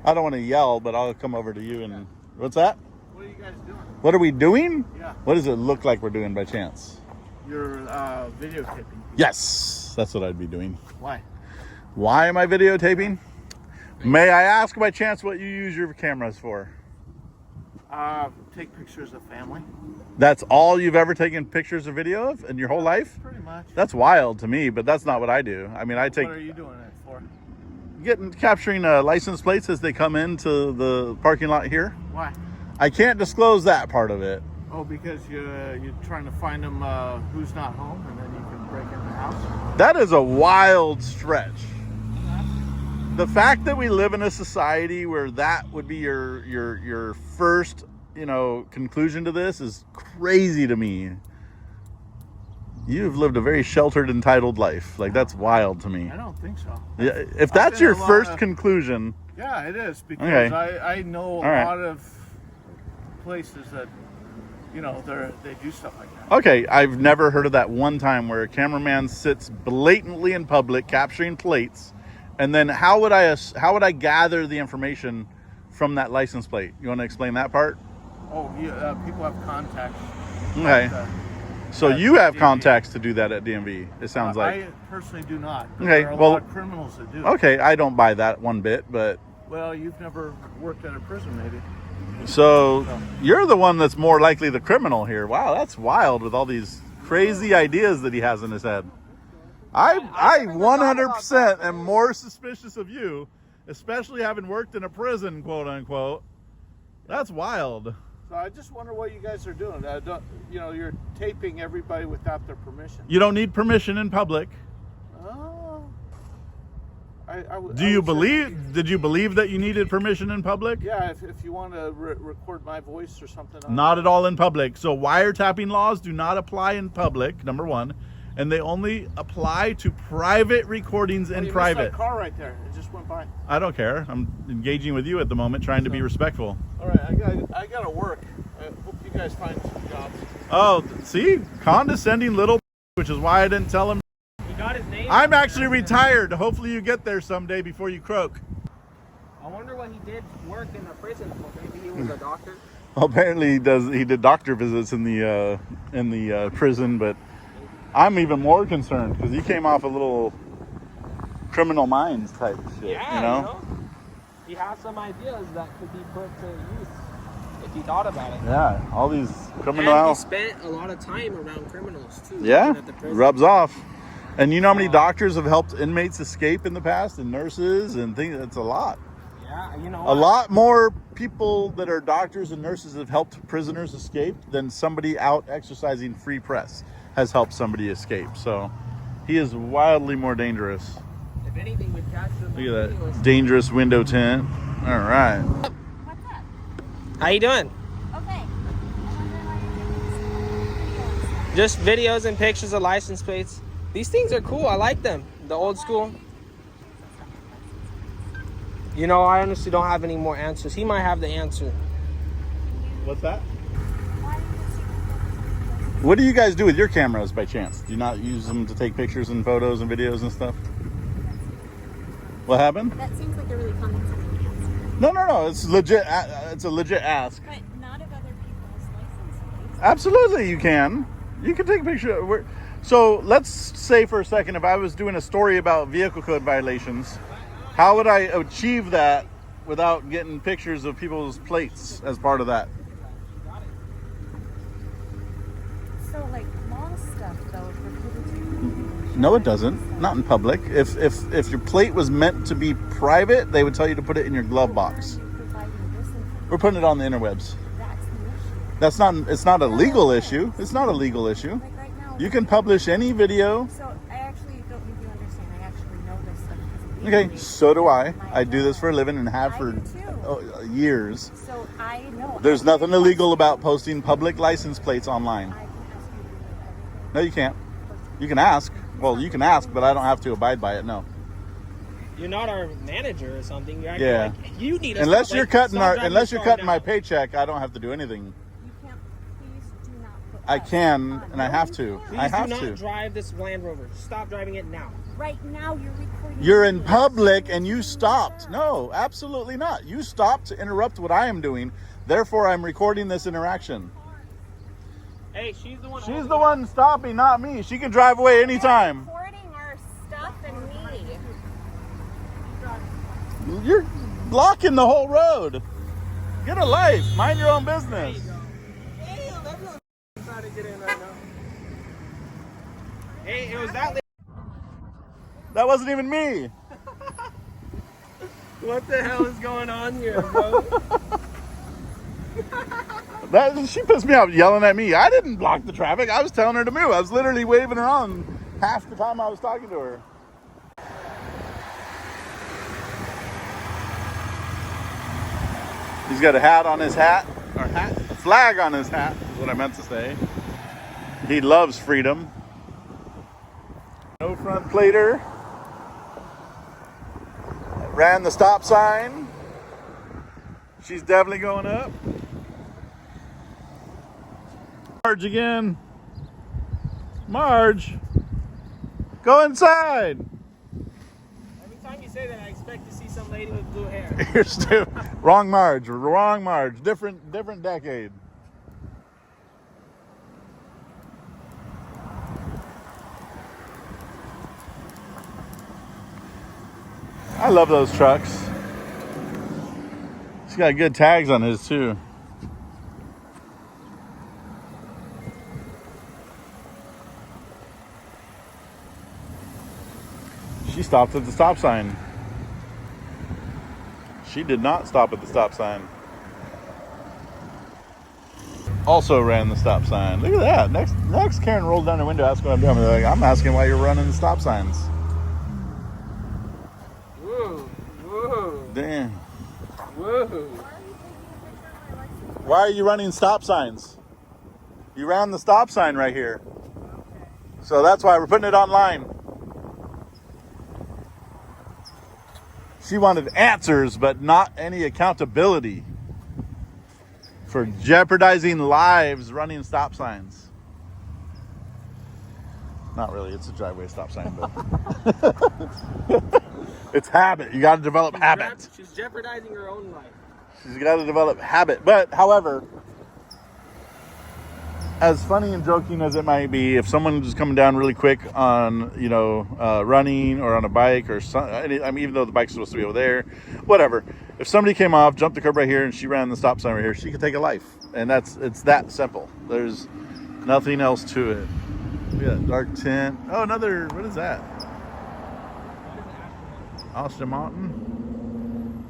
I don't want to yell, but I'll come over to you and... What's that? What are you guys doing? What are we doing? Yeah. What does it look like we're doing by chance? You're videotaping. Yes, that's what I'd be doing. Why? Why am I videotaping? May I ask by chance what you use your cameras for? Take pictures of family. That's all you've ever taken pictures or video of in your whole life? Pretty much. That's wild to me, but that's not what I do. I mean, I take... What are you doing it for? Capturing license plates as they come into the parking lot here. Why? I can't disclose that part of it. Oh, because you're trying to find them who's not home, and then you can break in the house? That is a wild stretch. The fact that we live in a society where that would be your first, conclusion to this is crazy to me. You've lived a very sheltered, entitled life. Like, that's wild to me. I don't think so. Yeah, if that's your first conclusion. Yeah, it is, because okay. I know a lot of places that, they do stuff like that. Okay, I've never heard of that one time where a cameraman sits blatantly in public capturing plates, and then how would I gather the information from that license plate? You want to explain that part? Oh, yeah, people have contacts. Okay. So you have contacts to do that at DMV, it sounds like. I personally do not. Okay, there are a lot of criminals that do. Okay, I don't buy that one bit, but... Well, you've never worked at a prison, maybe. So you're the one that's more likely the criminal here. Wow, that's wild with all these crazy ideas that he has in his head. I 100% am more suspicious of you, especially having worked in a prison, quote unquote. That's wild. So I just wonder what you guys are doing. You're taping everybody without their permission. You don't need permission in public. Oh. Did you believe that you needed permission in public? Yeah, if you want to record my voice or something. Not at all in public. So wiretapping laws do not apply in public, number one. And they only apply to private recordings in private. That car right there. It just went by. I don't care. I'm engaging with you at the moment, trying to be respectful. All right, I gotta work. I hope you guys find some jobs. Oh, see? Condescending little, which is why I didn't tell him. He got his name. I'm actually retired. Hopefully you get there someday before you croak. I wonder what he did work in a prison for. Maybe he was a doctor. Well, apparently he did doctor visits in the prison, but I'm even more concerned because he came off a little Criminal Minds type shit. Yeah, he has some ideas that could be put to use if he thought about it. Yeah, all these criminal. And he spent a lot of time around criminals too. Yeah, at the prison. Rubs off. And you know how many doctors have helped inmates escape in the past, and nurses and things? It's a lot. Yeah, a lot more people that are doctors and nurses have helped prisoners escape than somebody out exercising free press has helped somebody escape. So he is wildly more dangerous. If anything, we'd catch him. Look at that dangerous window tint. All right. What's up? How you doing? Okay. Just videos and pictures of license plates. These things are cool. I like them. The old school. I honestly don't have any more answers. He might have the answer. What's that? What do you guys do with your cameras by chance? Do you not use them to take pictures and photos and videos and stuff? What happened? That seems like a really condescending answer. No. It's legit. It's a legit ask. But not of other people's license plates. Absolutely, you can. You can take a picture. So let's say for a second, if I was doing a story about vehicle code violations, how would I achieve that without getting pictures of people's plates as part of that? So like law stuff though, for people to... No, it doesn't. Not in public. If your plate was meant to be private, they would tell you to put it in your glove box. We're putting it on the interwebs. That's the issue. It's not a legal issue. It's not a legal issue. Like right now, You can publish any video. So I actually don't think you understand. I actually know this stuff because of Okay, YouTube. so do I. I do this for a living and have for years. So I know. There's nothing illegal about posting public license plates online. I can ask you to do everything. No, you can't. You can ask. Well, you can ask, but I don't have to abide by it. No. You're not our manager or something. You're Yeah. like, you need us. Unless you're cutting my paycheck, I don't have to do anything. You can't. Please do not put. I us can, on. and I have to. Please I have do not to. drive this Land Rover. Stop driving it now. Right now, you're recording. You're in public and you stopped. No, absolutely not. You stopped to interrupt what I am doing. Therefore, I'm recording this interaction. Hey, she's the one. She's the one stopping, not me. She can drive away anytime. Recording our stuff and me. You're blocking the whole road. Get a life. Mind your own business. Damn, everyone's trying to get in right now. Hey, it was that. That wasn't even me. What the hell is going on here, bro? She pissed me off yelling at me. I didn't block the traffic. I was telling her to move. I was literally waving her on half the time I was talking to her. He's got a hat on his hat, or hat, a flag on his hat, is what I meant to say. He loves freedom. No front plater. Ran the stop sign. She's definitely going up. Marge again. Marge, go inside. Every time you say that, I expect to see some lady with blue hair. You're stupid. Wrong Marge. Wrong Marge. Different decade. I love those trucks. He's got good tags on his too. She stopped at the stop sign. She did not stop at the stop sign. Also ran the stop sign. Look at that. Next Karen rolled down her window, asked what I'm doing. They're like, I'm asking why you're running the stop signs. Whoa. Damn. Whoa. Why are you running stop signs? You ran the stop sign right here. So that's why we're putting it online. She wanted answers, but not any accountability for jeopardizing lives running stop signs. Not really, it's a driveway stop sign, but it's habit. You got to develop habit. She's jeopardizing her own life. She's got to develop habit. But, however, as funny and joking as it might be, if someone is coming down really quick on, running or on a bike or something, I mean, even though the bike's supposed to be over there, whatever. If somebody came off, jumped the curb right here, and she ran the stop sign right here, she could take a life. And it's that simple. There's nothing else to it. Look at that dark tint. Oh, another, what is that? Austin Mountain.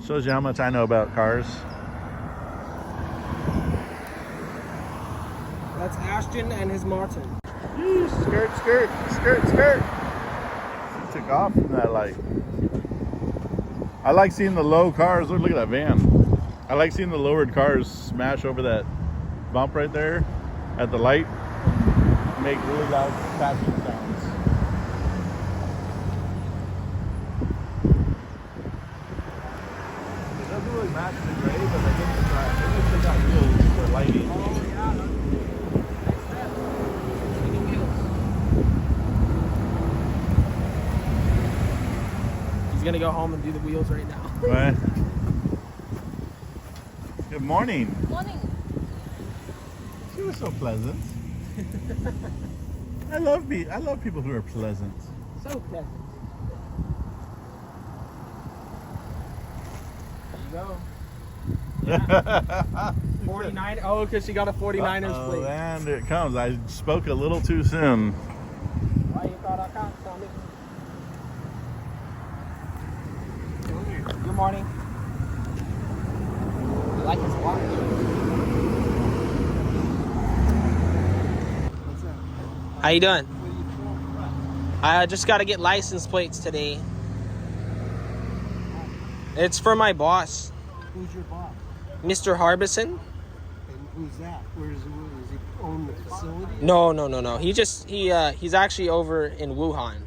Shows you how much I know about cars. That's Ashton and his Martin. Skirt. She took off from that light. I like seeing the low cars. Look at that van. I like seeing the lowered cars smash over that bump right there at the light. Make really loud crashing sounds. It doesn't really match the gray, but I think they got wheels for lighting. He's gonna go home and do the wheels right now. Right. Good morning. Morning. She was so pleasant. I love people who are pleasant. So pleasant. There you go. Yeah. 49. Oh, because she got a 49ers plate. And it comes. I spoke a little too soon. Why you thought I caught something? Good morning. You like his watch? What's that? How you doing? What are you doing? I just got to get license plates today. It's for my boss, Who's your boss? Mr. Harbison. And who's that? Does he own the facility? No. He's actually over in Wuhan.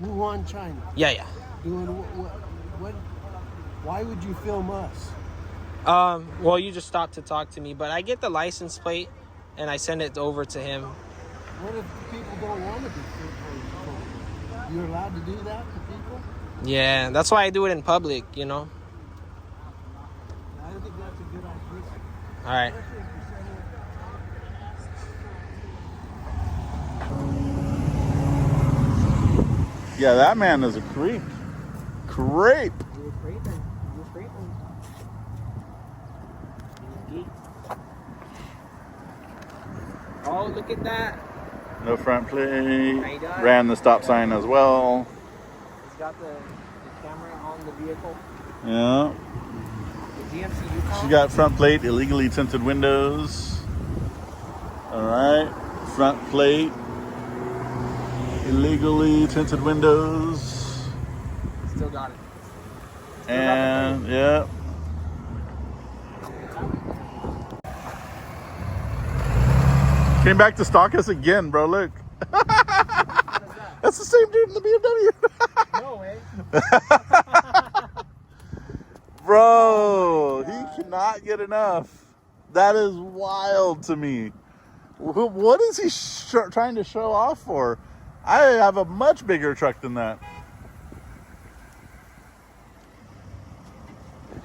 Wuhan, China. Yeah. Doing what? Why would you film us? Well, you just stopped to talk to me, but I get the license plate and I send it over to him. What if the people don't want to be filmed? You're allowed to do that to people? Yeah, that's why I do it in public, you know. I don't think that's a good idea. All right. Yeah, that man is a creep. Creep. You're creeping. You're creeping. Oh, look at that. No front plate. How you doing? Ran the stop sign as well. He's got the camera on the vehicle. Yeah. The GMC Yukon. She got front plate, illegally tinted windows. All right. Front plate, illegally tinted windows. Still got it. And yeah. Came back to stalk us again, bro. Look. That's the same dude in the BMW. No way. Bro, he cannot get enough. That is wild to me. What is he trying to show off for? I have a much bigger truck than that.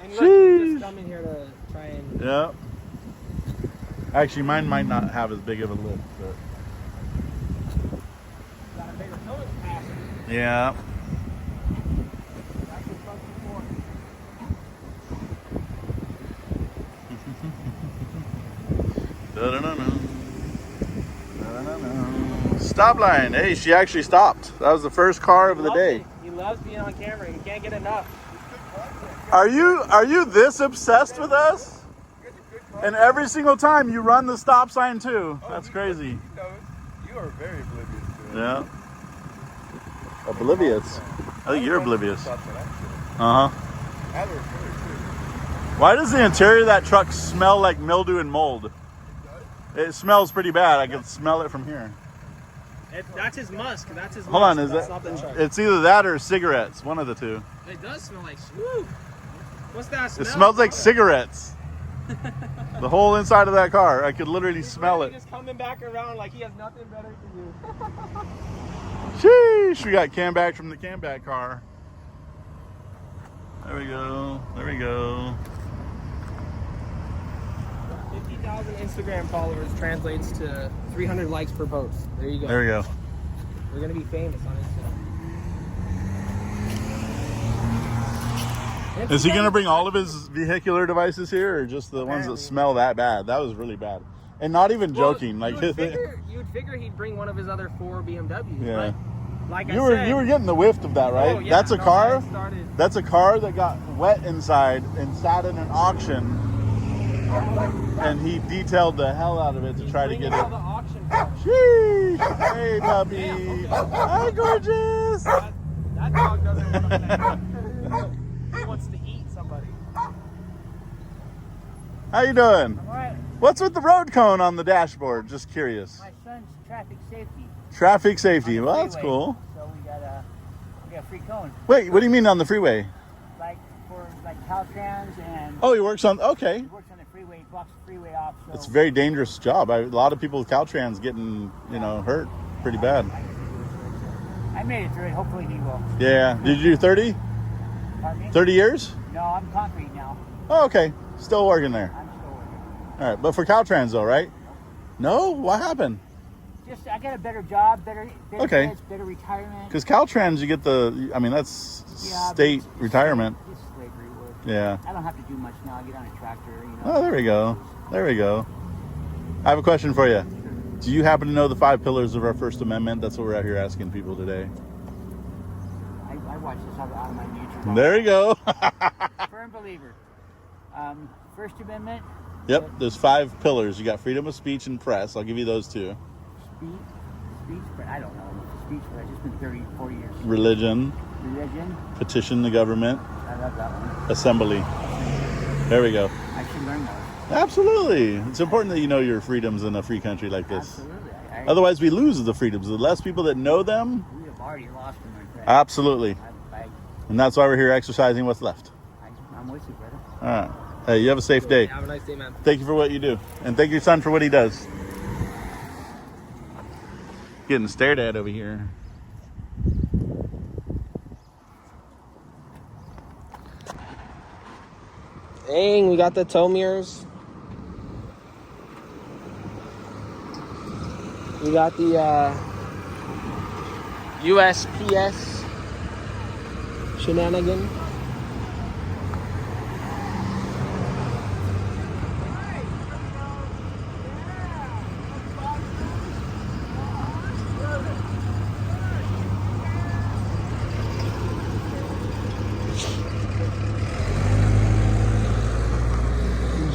And look, he's just coming here to try and... Yeah. Actually, mine might not have as big of a lift, but... Got a bigger towing capacity. Yeah. That's what folks are for. Da-da-da-da. Stop line. Hey, she actually stopped. That was the first car of the day. He loves being on camera. He can't get enough. Are you this obsessed with us? And every single time you run the stop sign too. That's crazy. You are very oblivious to it. Yeah. Oblivious. I think you're oblivious. Uh-huh. Why does the interior of that truck smell like mildew and mold? It smells pretty bad. I can smell it from here. That's his musk. That's his Hold musk. on, is That's it? not the truck. It's either that or cigarettes. One of the two. It does smell like... Woo! What's that smell? It smells like cigarettes. The whole inside of that car. I could literally smell it. Just coming back around like he has nothing better to do. Sheesh, we got cam back from the cam back car. There we go. There we go. 50,000 Instagram followers translates to 300 likes per post. There you go. There we go. We're gonna be famous on Instagram. Is he gonna bring all of his vehicular devices here, or just the ones that smell that bad? That was really bad, and not even joking. Like you'd figure he'd bring one of his other 4 BMWs. yeah. But like You I said, were getting the whiff of that, right? Oh, yeah, That's a no, car. I started- That's a car that got wet inside and sat in an auction, and he detailed the hell out of it to try to get all it. the auction cars. Sheesh! Hey, puppy. Damn, okay. Hi, gorgeous. That dog doesn't want to play. He wants to eat somebody. How you doing? All right, What's with the road cone on the dashboard? Just curious. my son's traffic safety. Traffic safety. on the Well, that's freeway, cool. So we got a free cone, Wait, what do you mean on the freeway? like for like Caltrans, and Oh, he works on. Okay. he works on the freeway, blocks the freeway off. So It's a very dangerous job. A lot of people with Caltrans getting, hurt pretty bad. I made it through it. Hopefully he will. Yeah. Did you do 30? Pardon me? 30 years? No, I'm concrete now. Oh, okay. Still working there. I'm still working. All right. But for Caltrans, though, right? No? What happened? Just I got a better job, better Okay. benefits, better retirement. Because Caltrans, you get that's Yeah, but state it's retirement. Just slavery work. Yeah. I don't have to do much now. I get on a tractor. Oh, there we go. There we go. I have a question for you. Do you happen to know the 5 pillars of our First Amendment? That's what we're out here asking people today. I watch this out of my YouTube. There you go. Firm believer. First Amendment. Yep, there's 5 pillars. You got freedom of speech and press. I'll give you those 2. Speech, but I don't know. Speech, but it's just been 30, 40 years. Religion, Religion. petition the government, I love that one. assembly. There we go. I should learn those. Absolutely. It's important that you know your freedoms in a free country like this. Absolutely. Otherwise, we lose the freedoms. The less people that know them, We have already lost them, my friend. absolutely. And that's why we're here exercising what's left. I'm with you, brother. All right. Hey, you have a safe day. Have a nice day, man. Thank you for what you do. And thank your son for what he does. Getting stared at over here. Dang, we got the tow mirrors. We got the USPS shenanigan.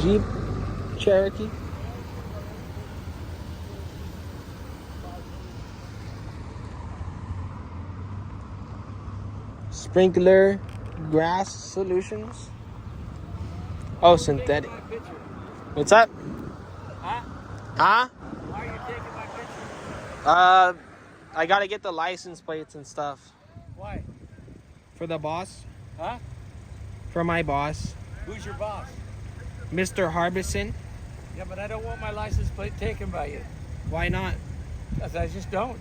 Jeep Cherokee. Sprinkler grass solutions. Oh, synthetic. What's up? Huh? Why are you taking my picture? I gotta get the license plates and stuff. Why? For the boss. Huh? For my boss. Who's your boss? Mr. Harbison. Yeah, but I don't want my license plate taken by you. Why not? Because I just don't.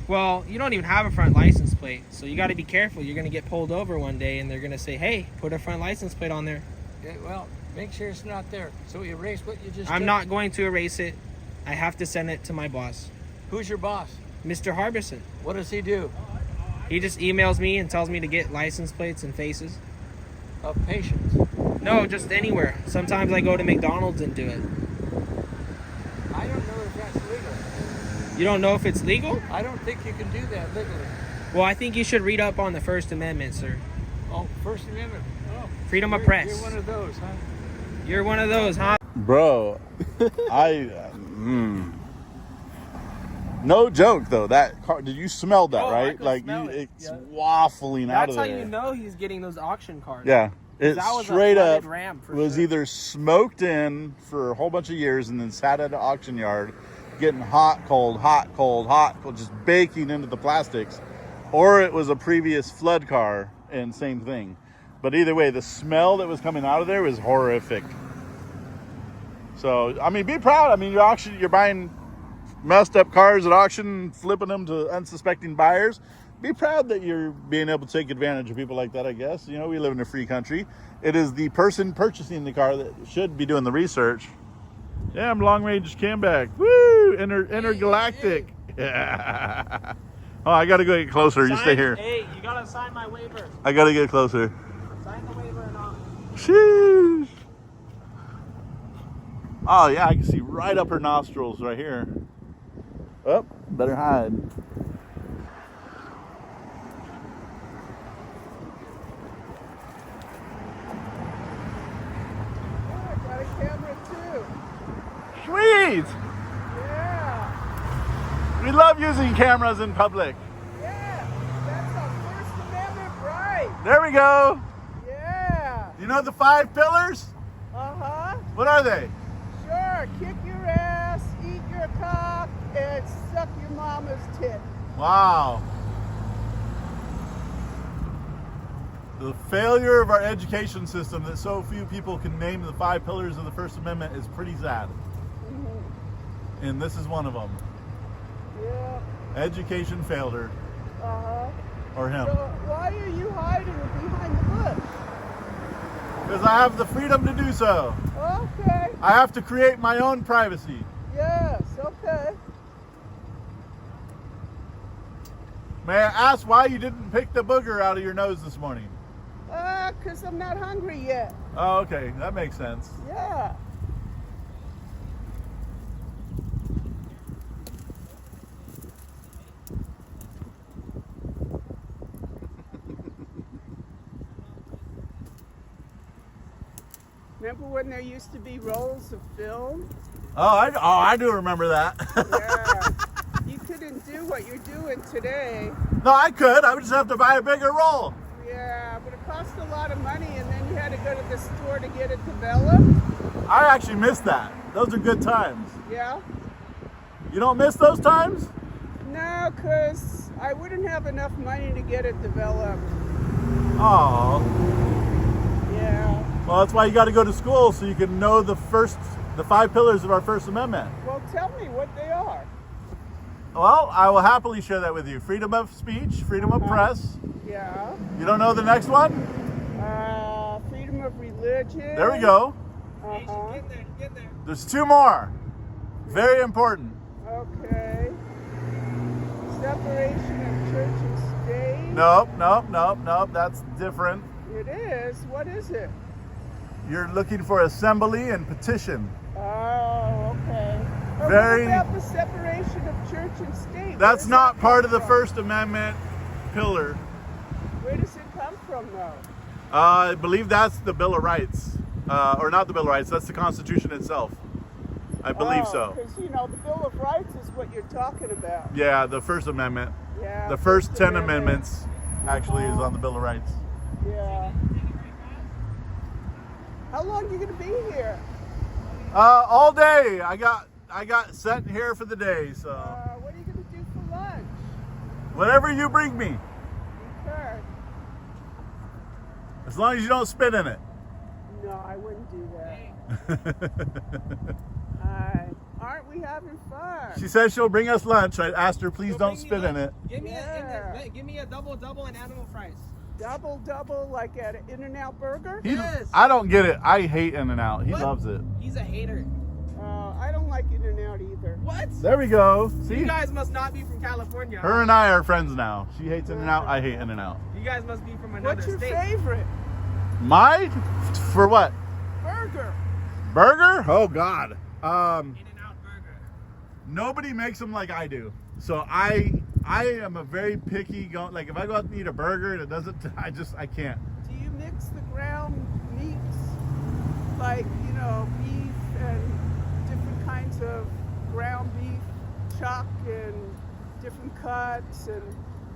Well, you don't even have a front license plate, so you gotta be careful. You're gonna get pulled over one day and they're gonna say, hey, put a front license plate on there. Yeah, well, make sure it's not there. So erase what you just I'm did. not going to erase it. I have to send it to my boss. Who's your boss? Mr. Harbison. What does he do? He just emails me and tells me to get license plates and faces. Of patience. No, just anywhere. Sometimes I go to McDonald's and do it. I don't know if that's legal. You don't know if it's legal? I don't think you can do that legally. Well, I think you should read up on the First Amendment, sir. Oh, First Amendment. Oh, Freedom of press. You're one of those, huh? You're one of those, huh? Bro, no joke though. That car, did you smell that, Oh, I right? could like smell it. it's Yeah. waffling out of That's there. how you know he's getting those auction cars. Yeah. It That was a straight up flooded Ram for was sure. either smoked in for a whole bunch of years and then sat at an auction yard getting hot, cold, just baking into the plastics, or it was a previous flood car and same thing. But either way, the smell that was coming out of there was horrific. So, I mean, be proud. I mean, you're buying messed up cars at auction, flipping them to unsuspecting buyers. Be proud that you're being able to take advantage of people like that, I guess. You know, we live in a free country. It is the person purchasing the car that should be doing the research. Yeah, I'm long range Camback. Woo! Intergalactic. Yeah. Oh, I got to go get closer. You stay here. Hey, you gotta sign my waiver. I got to get closer. Sign the waiver and all. Sheesh. Oh, yeah, I can see right up her nostrils right here. Oh, better hide. Got a camera too. Sweet! Yeah, We love using cameras in public. yeah. That's a First Amendment right. There we go. Yeah. You know the 5 pillars? Uh-huh. What are they? Sure. Kick your ass, eat your cock, and suck your mama's tit. Wow. The failure of our education system that so few people can name the 5 pillars of the First Amendment is pretty sad. And this is one of them. Yeah. Education failed her. Uh-huh. Or him. So why are you hiding behind the bush? Because I have the freedom to do so. Okay. I have to create my own privacy. Yes, okay. May I ask why you didn't pick the booger out of your nose this morning? 'Cause I'm not hungry yet. Oh, okay. That makes sense. Yeah. Remember when there used to be rolls of film? I do remember that. Yeah. You couldn't do what you're doing today. No, I could. I would just have to buy a bigger roll. Yeah, but it cost a lot of money and then you had to go to the store to get it developed. I actually miss that. Those are good times. Yeah. You don't miss those times? No, 'cause I wouldn't have enough money to get it developed. Oh. Yeah. Well, that's why you got to go to school so you can know the 5 pillars of our First Amendment. Well, tell me what they are. Well, I will happily share that with you. Freedom of speech, freedom of press. Yeah. You don't know the next one? Freedom of religion. There we go. Uh-huh. Get there. There's 2 more. Very important. Okay. Separation of church and state. Nope. That's different. It is. What is it? You're looking for assembly and petition. Oh, okay. But Very- what about the separation of church and state? That's Where does not that part come of the from? First Amendment pillar. Where does it come from, though? I believe that's the Bill of Rights. Or not the Bill of Rights, that's the Constitution itself. I believe so. Because, you know, the Bill of Rights is what you're talking about. Yeah, the First Amendment. Yeah. The first 10 amendments actually is on the Bill of Rights. Yeah. How long are you going to be here? All day. I got set here for the day, so What are you going to do for lunch? whatever you bring me, Okay. as long as you don't spit in it. No, I wouldn't do that. Aren't we having fun? She says she'll bring us lunch. I asked her, please So don't bring me spit in lunch. it. Give me a double and animal fries. Double, like at an In-N-Out Burger? Yes. I don't get it. I hate In-N-Out. He What? loves it. He's a hater. I don't like In-N-Out either. What? There we go. You See? guys must not be from California. Her and I are friends now. She hates In-N-Out. I hate In-N-Out. You guys must be from another What's your state. favorite? My? For what? Burger. Burger? Oh, God. In-N-Out burger. Nobody makes them like I do. So I am a very picky like if I go out and eat a burger and it doesn't, I can't. Do you mix the ground meats? Like, you know, beef and different kinds of ground beef, chuck and different cuts and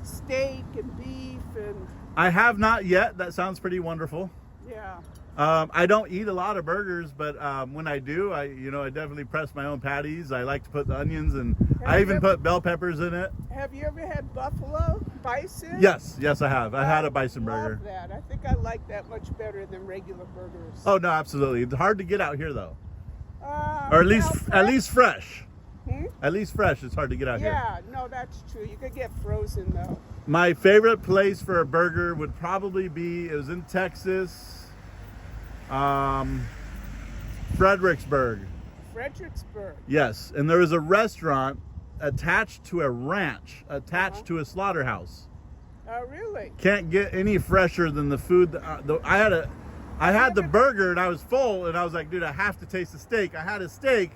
steak and beef and I have not yet. That sounds pretty wonderful. yeah. I don't eat a lot of burgers, but when I do, I definitely press my own patties. I like to put the onions and I even put bell peppers in it. Have you ever had buffalo? Bison? Yes, I have. I had a bison love burger. that. I think I like that much better than regular burgers. Oh no, absolutely. It's hard to get out here though, or Well, at least fresh. Hmm? At least fresh. It's hard to get out here. Yeah, no, that's true. You could get frozen though. My favorite place for a burger would probably be, it was in Texas, Fredericksburg. Fredericksburg. Yes, and there was a restaurant attached to a ranch, attached to a slaughterhouse. Oh, really? Can't get any fresher than the food. I had the burger and I was full and I was like, dude, I have to taste the steak. I had a steak.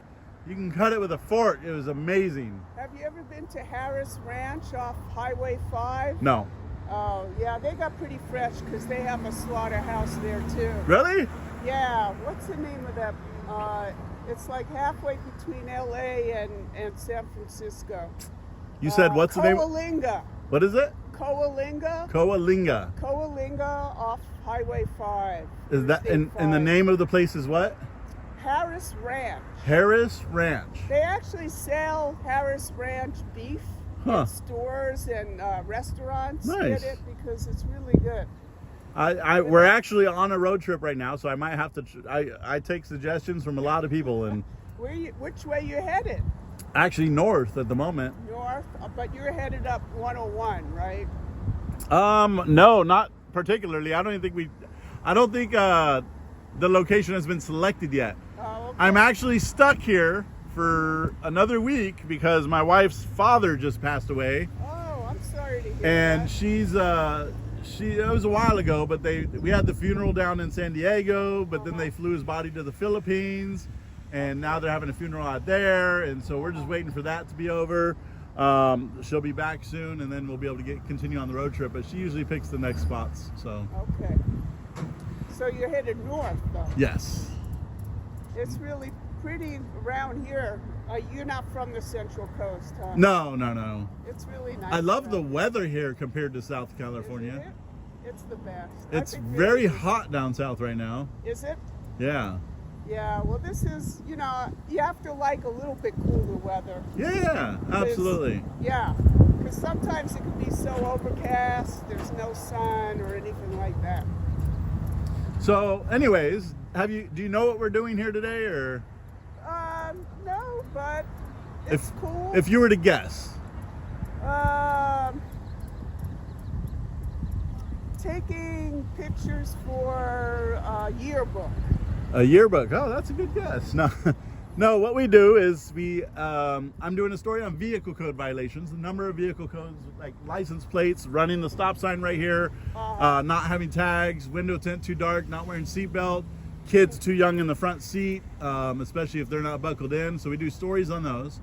You can cut it with a fork. It was amazing. Have you ever been to Harris Ranch off Highway 5? No. Oh, yeah, they got pretty fresh because they have a slaughterhouse there too. Really? Yeah, what's the name of that? It's like halfway between LA and San Francisco. You said what's the name? Coalinga. What is it? Coalinga. Coalinga. Off Highway 5. Is that and the Interstate name of the place is what? 5. Harris Ranch. Harris Ranch. They actually sell Harris Ranch beef Huh. in stores and restaurants. Nice. Get it because it's really good. We're actually on a road trip right now, so I might have to. I take suggestions from a lot of people, and Which way you headed? actually north at the moment. North, but you're headed up 101, right? No, not particularly. I don't think the location has been selected yet. Oh, okay. I'm actually stuck here for another week because my wife's father just passed away, Oh, I'm sorry to hear and that. it was a while ago, but we had the funeral down in San Diego, but then they flew his body to the Philippines, and now they're having a funeral out there, and so we're just waiting for that to be over. She'll be back soon, and then we'll be able to continue on the road trip, but she usually picks the next spots, so. Okay. So you're headed north, though. Yes. It's really pretty around here. You're not from the Central Coast, huh? No. It's really nice. I love the around here. weather here compared to South Isn't California. it? It's the best. It's I think very this is- hot down south right now. Is it? Yeah. Yeah, well, this is, you have to like a little bit cooler weather. Yeah, absolutely. Yeah, because sometimes it can be so overcast, there's no sun or anything like that. So, anyways, do you know what we're doing here today, or No, but it's cool. if you were to guess? Taking pictures for yearbook. A yearbook. Oh, that's a good guess. No, no. What we do is I'm doing a story on vehicle code violations. The number of vehicle codes, like license plates, running the stop sign right here, not having tags, window tint too dark, not wearing seatbelt, kids too young in the front seat, especially if they're not buckled in. So we do stories on those.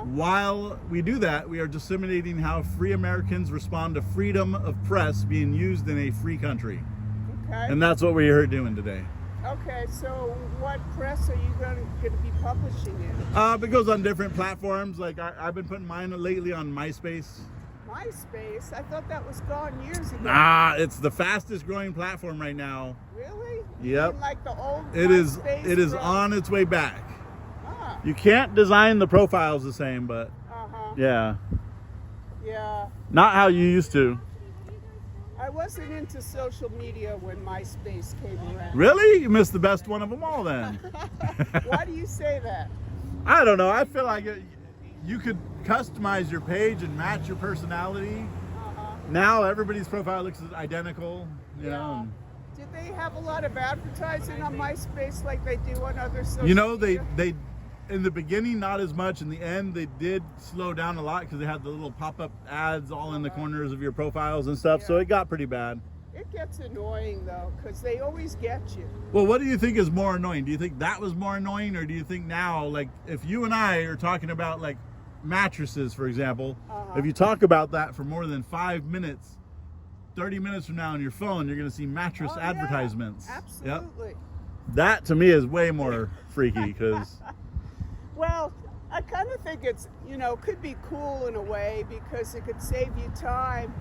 While we do that, we are disseminating how free Americans respond to freedom of press being used in a free country. Okay. And that's what we're doing today. Okay, so what press are you going to be publishing in? It goes on different platforms. Like I've been putting mine lately on MySpace. MySpace? I thought that was gone years ago. Nah, it's the fastest growing platform right now. Really? Yep. You mean like the old It is. MySpace It is from- on its way back. Ah, You can't design the profiles the same, but yeah, yeah. not how you used to. I wasn't into social media when MySpace came around. Really? You missed the best one of them all then. Why do you say that? I don't know. I feel like you could customize your page and match your personality. Now everybody's profile looks identical. You know. Did they have a lot of advertising on MySpace like they do on other social You know, media? they in the beginning not as much. In the end, they did slow down a lot because they had the little pop-up ads all in the corners of your profiles and stuff. So it got pretty bad. It gets annoying though, because they always get you. Well, what do you think is more annoying? Do you think that was more annoying, or do you think now, like, if you and I are talking about like mattresses, for example, if you talk about that for more than 5 minutes, 30 minutes from now on your phone, you're going to see mattress Oh, advertisements. Yeah, absolutely. That to me is way more freaky because. Well, I kind of think it's, could be cool in a way because it could save you time,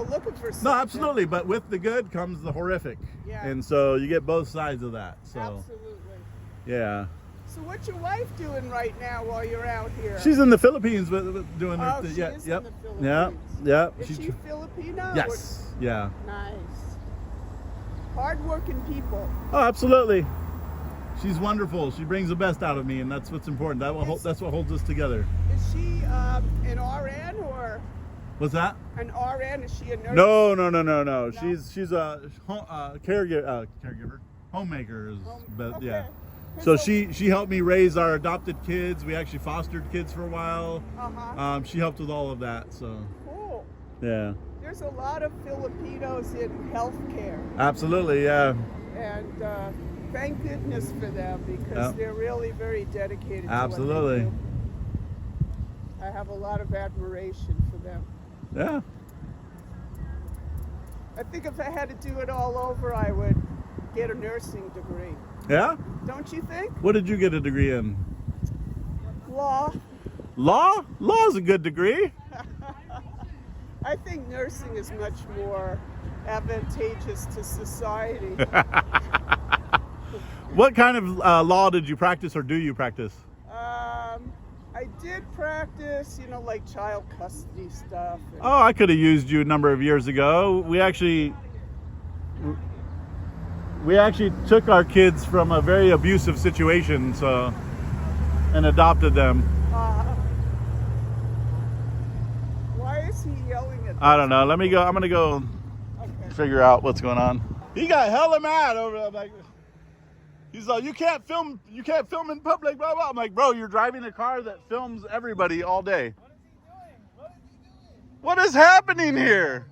looking for something. No, absolutely. But with the good comes the horrific. Yeah. And so you get both sides of that. So, Absolutely. yeah. So what's your wife doing right now while you're out here? She's in the Philippines with doing her. Oh, she yeah, is yep. in the Philippines. Yeah. Yeah. Is she Filipino? Yes. Yeah. Nice. Hard-working people. Oh, absolutely. She's wonderful. She brings the best out of me, and that's what's important. That's what holds us together. Is she an RN or What's that? an RN? Is she a nurse? No. She's a caregiver, homemaker. Okay. Yeah. So she helped me raise our adopted kids. We actually fostered kids for a while. She helped with all of that. So Cool. yeah. There's a lot of Filipinos in healthcare, Absolutely. Yeah. and thank goodness for them because they're really very dedicated to Absolutely. what they do. I have a lot of admiration for them. Yeah. I think if I had to do it all over, I would get a nursing degree. Yeah. Don't you think? What did you get a degree in? Law. Law? Law is a good degree. I think nursing is much more advantageous to society. What kind of law did you practice, or do you practice? I did practice, like child custody stuff. And Oh, I could have used you a number of years ago. We actually took our kids from a very abusive situation, and adopted them. Why is he yelling at I don't know. Let me go. I'm gonna go Okay. figure out what's going on. He got hella mad over there. Like, he's like, you can't film in public, blah blah. I'm like, bro, you're driving a car that films everybody all day. What is happening here?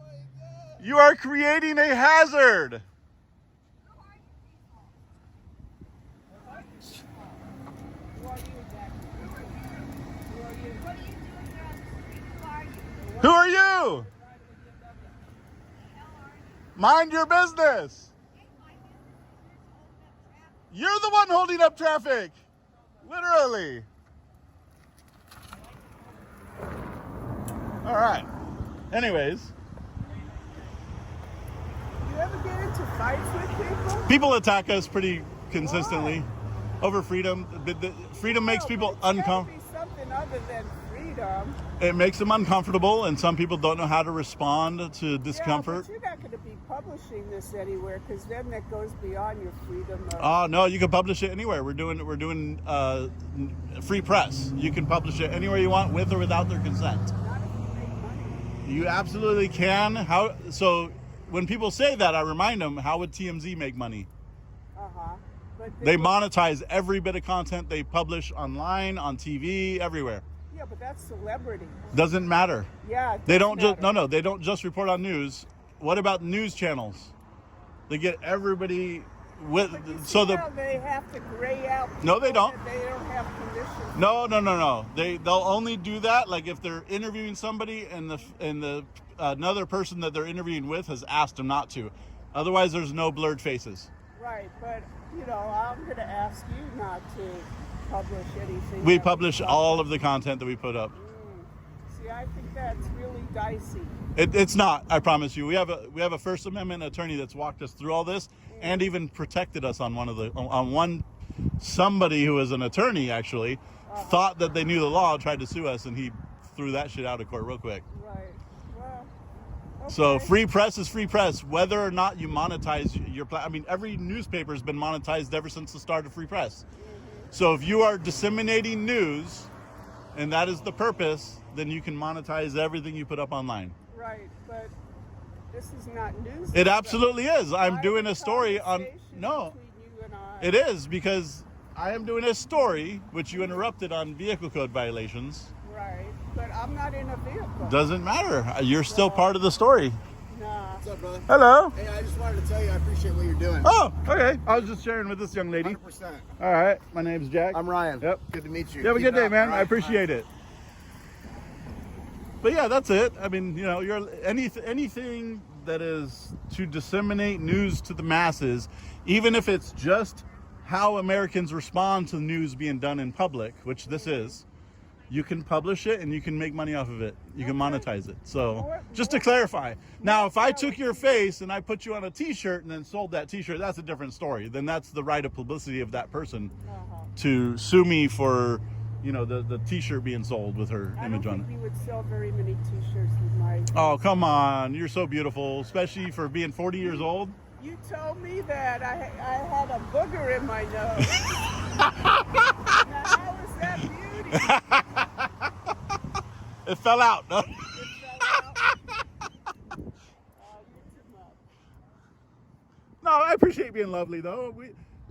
You are creating a hazard. Who are you? Mind your business. You're the one holding up traffic. Literally. All right. Anyways, You ever get into fights with people? people attack us pretty consistently over freedom. Freedom makes people uncomfortable. It's gotta be something other than freedom. It makes them uncomfortable, and some people don't know how to respond to discomfort. Yeah, but you're not going to be publishing this anywhere because then that goes beyond your freedom. Oh no, you can publish it anywhere. We're doing free press. You can publish it anywhere you want, with or without their consent. Not if you make money. You absolutely can. So when people say that, I remind them, how would TMZ make money? But They monetize every bit of content they publish online, on TV, everywhere. Yeah, but that's celebrity. Doesn't matter. Yeah, it They does don't just matter. no. They don't just report on news. What about news channels? They get everybody with. But you So see the how they have to gray out. No, they people don't. that They don't have permission. No. They'll only do that like if they're interviewing somebody and the another person that they're interviewing with has asked them not to. Otherwise, there's no blurred faces. Right, but I'm going to ask you not to publish anything. We that publish up. all of the content that we put up. See, I think that's really dicey. It's not. I promise you. We have a First Amendment attorney that's walked us through all this and even protected us on one somebody who was an attorney actually thought that they knew the law, tried to sue us, and he threw that shit out of court real quick. Right. Well. Okay. So free press is free press, whether or not you monetize your. I mean, every newspaper has been monetized ever since the start of free press. So if you are disseminating news, and that is the purpose, then you can monetize everything you put up online. Right, but this is not news. It absolutely is. I'm Private doing a story on. conversation No, between you and I. it is because I am doing a story which you interrupted on vehicle code violations. Right, but I'm not in a vehicle. Doesn't matter. You're still part of the story. Nah. What's up, brother? Hello. Hey, I just wanted to tell you I appreciate what you're doing. Oh, okay. I was just sharing with this young lady. 100%. All right. My name's Jack. I'm Ryan. Yep. Good to meet you. You have a Keep good it day, up. man. All I right, appreciate it. But yeah, that's it. I mean, you're anything that is to disseminate news to the masses, even if it's just how Americans respond to the news being done in public, which this is, you can publish it and you can make money off of it. You can monetize it. So just to clarify. Now, if I took your face and I put you on a t-shirt and then sold that t-shirt, that's a different story. Then that's the right of publicity of that person to sue me for, the t-shirt being sold with her I image don't on think it. you would sell very many T-shirts with my. Oh, come on. You're so beautiful, especially for being 40 years old. You told me that I had a booger in my nose. Now, how is that beauty? It fell out. No? It fell out. Oh, you're too much. No, I appreciate being lovely, though.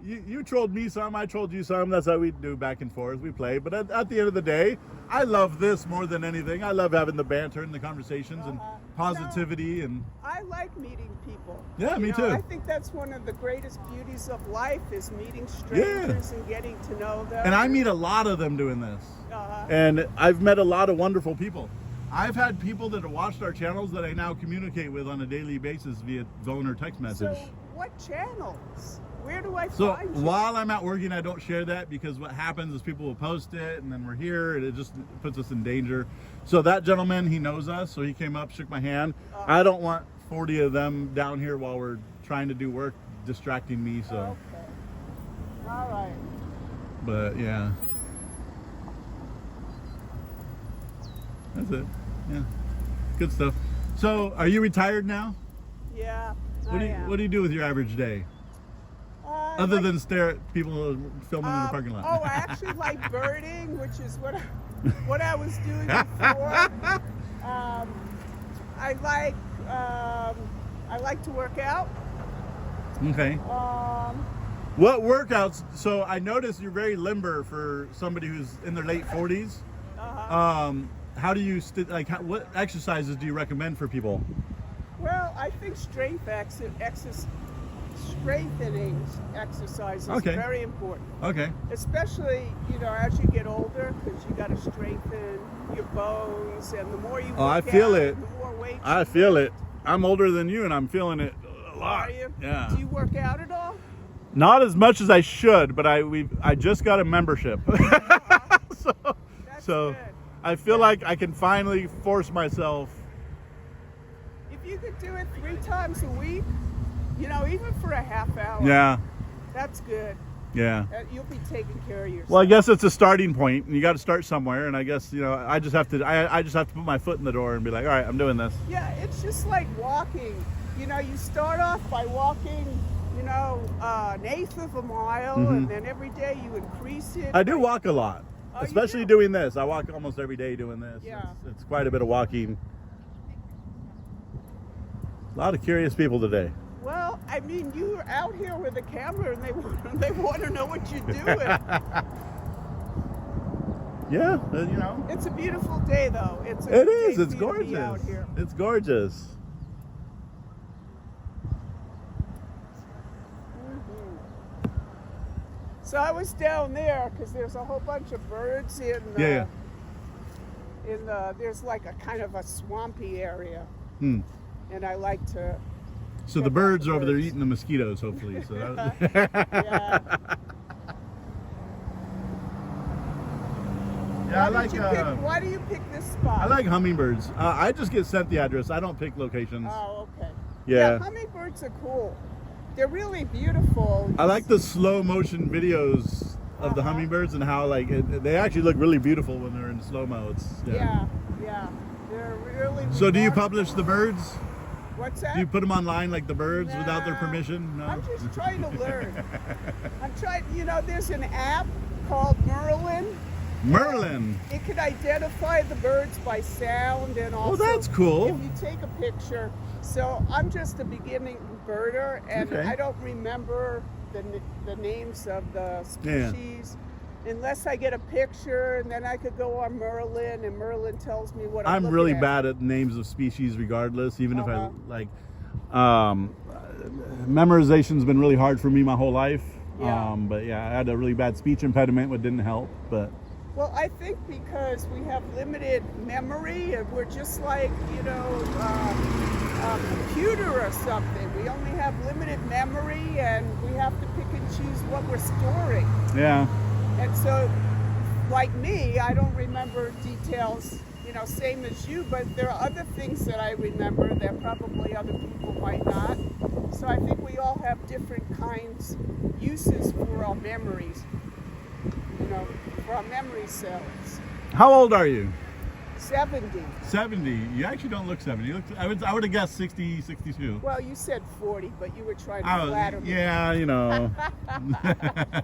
You trolled me some, I trolled you some. That's how we do back and forth. We play. But at the end of the day, I love this more than anything. I love having the banter and the conversations and positivity. And I like meeting people. Yeah, me too. I think that's one of the greatest beauties of life is meeting strangers and getting to know them. And I meet a lot of them doing this. Uh-huh. And I've met a lot of wonderful people. I've had people that have watched our channels that I now communicate with on a daily basis via phone or text message. So, what channels? Where do I So find you? while I'm out working, I don't share that because what happens is people will post it and then we're here and it just puts us in danger. So that gentleman, he knows us, so he came up, shook my hand. I don't want 40 of them down here while we're trying to do work distracting me. So, Okay. All right. but yeah, that's it. Yeah, good stuff. So, are you retired now? Yeah. What do you do with your average day? Other than stare at people filming in the parking lot. Oh, I actually like birding, which is what I was doing before. I like to work out. Okay. What workouts? So I noticed you're very limber for somebody who's in their late 40s. How do you what exercises do you recommend for people? Well, I think strengthening exercises is very important. Okay. Especially, as you get older, because you got to strengthen your bones, and the more you work I feel out, it. the more weight I you feel lift. it. I'm older than you, and I'm feeling it a lot. Are you? Yeah. Do you work out at all? Not as much as I should, but I just got a membership. That's so good. I feel like I can finally force myself. If you could do it 3 times a week, even for a half hour, Yeah. that's good. Yeah. You'll be taking care of yourself. Well, I guess it's a starting point, and you got to start somewhere. And I guess I just have to put my foot in the door and be like, all right, I'm doing this. Yeah, it's just like walking. You start off by walking, an eighth of a mile, and then every day you increase it. I do walk a lot, Oh, you especially do? doing this. I walk almost every day doing this. Yeah. It's quite a bit of walking. A lot of curious people today. Well, I mean, you're out here with a camera, and they want to know what you're doing. Yeah, you know. It's a beautiful day, though. It's a It good is. day It's for you to be out gorgeous. here. It's gorgeous. So I was down there because there's a whole bunch of birds in. Yeah. There's like a kind of a swampy area, Hmm. and I like to. So the check out birds are over there birds. eating the mosquitoes, hopefully. So that Yeah. yeah, I like. Why do you pick this spot? I like hummingbirds. I just get sent the address. I don't pick locations. Oh, okay. Yeah. Hummingbirds are cool. They're really beautiful. I like the slow motion videos of the hummingbirds and how like they actually look really beautiful when they're in slow mo. Yeah. They're really. So do you remarkable. publish the birds? What's that? Do you put them online like the birds without their No. permission? No. I'm just trying to learn. I'm trying. There's an app called Merlin. Merlin. It can identify the birds by sound and also. Oh, that's cool. If you take a picture. So I'm just a beginning birder, and Okay. I don't remember the names of the species. Unless I get a picture, and then I could go on Merlin, and Merlin tells me what I'm I'm looking really at. bad at names of species regardless, even if I Uh-huh. like memorization's been really hard for me my whole life. Yeah. But yeah, I had a really bad speech impediment, which didn't help. But Well, I think because we have limited memory, and we're just like, a computer or something. We only have limited memory, and we have to pick and choose what we're storing. yeah. And so, like me, I don't remember details, same as you, but there are other things that I remember that probably other people might not. So I think we all have different kinds, uses for our memories, for our memory cells. How old are you? 70. 70. You actually don't look 70. You look, I would have guessed 60, 62. Well, you said 40, but you were trying to Oh, flatter me. yeah,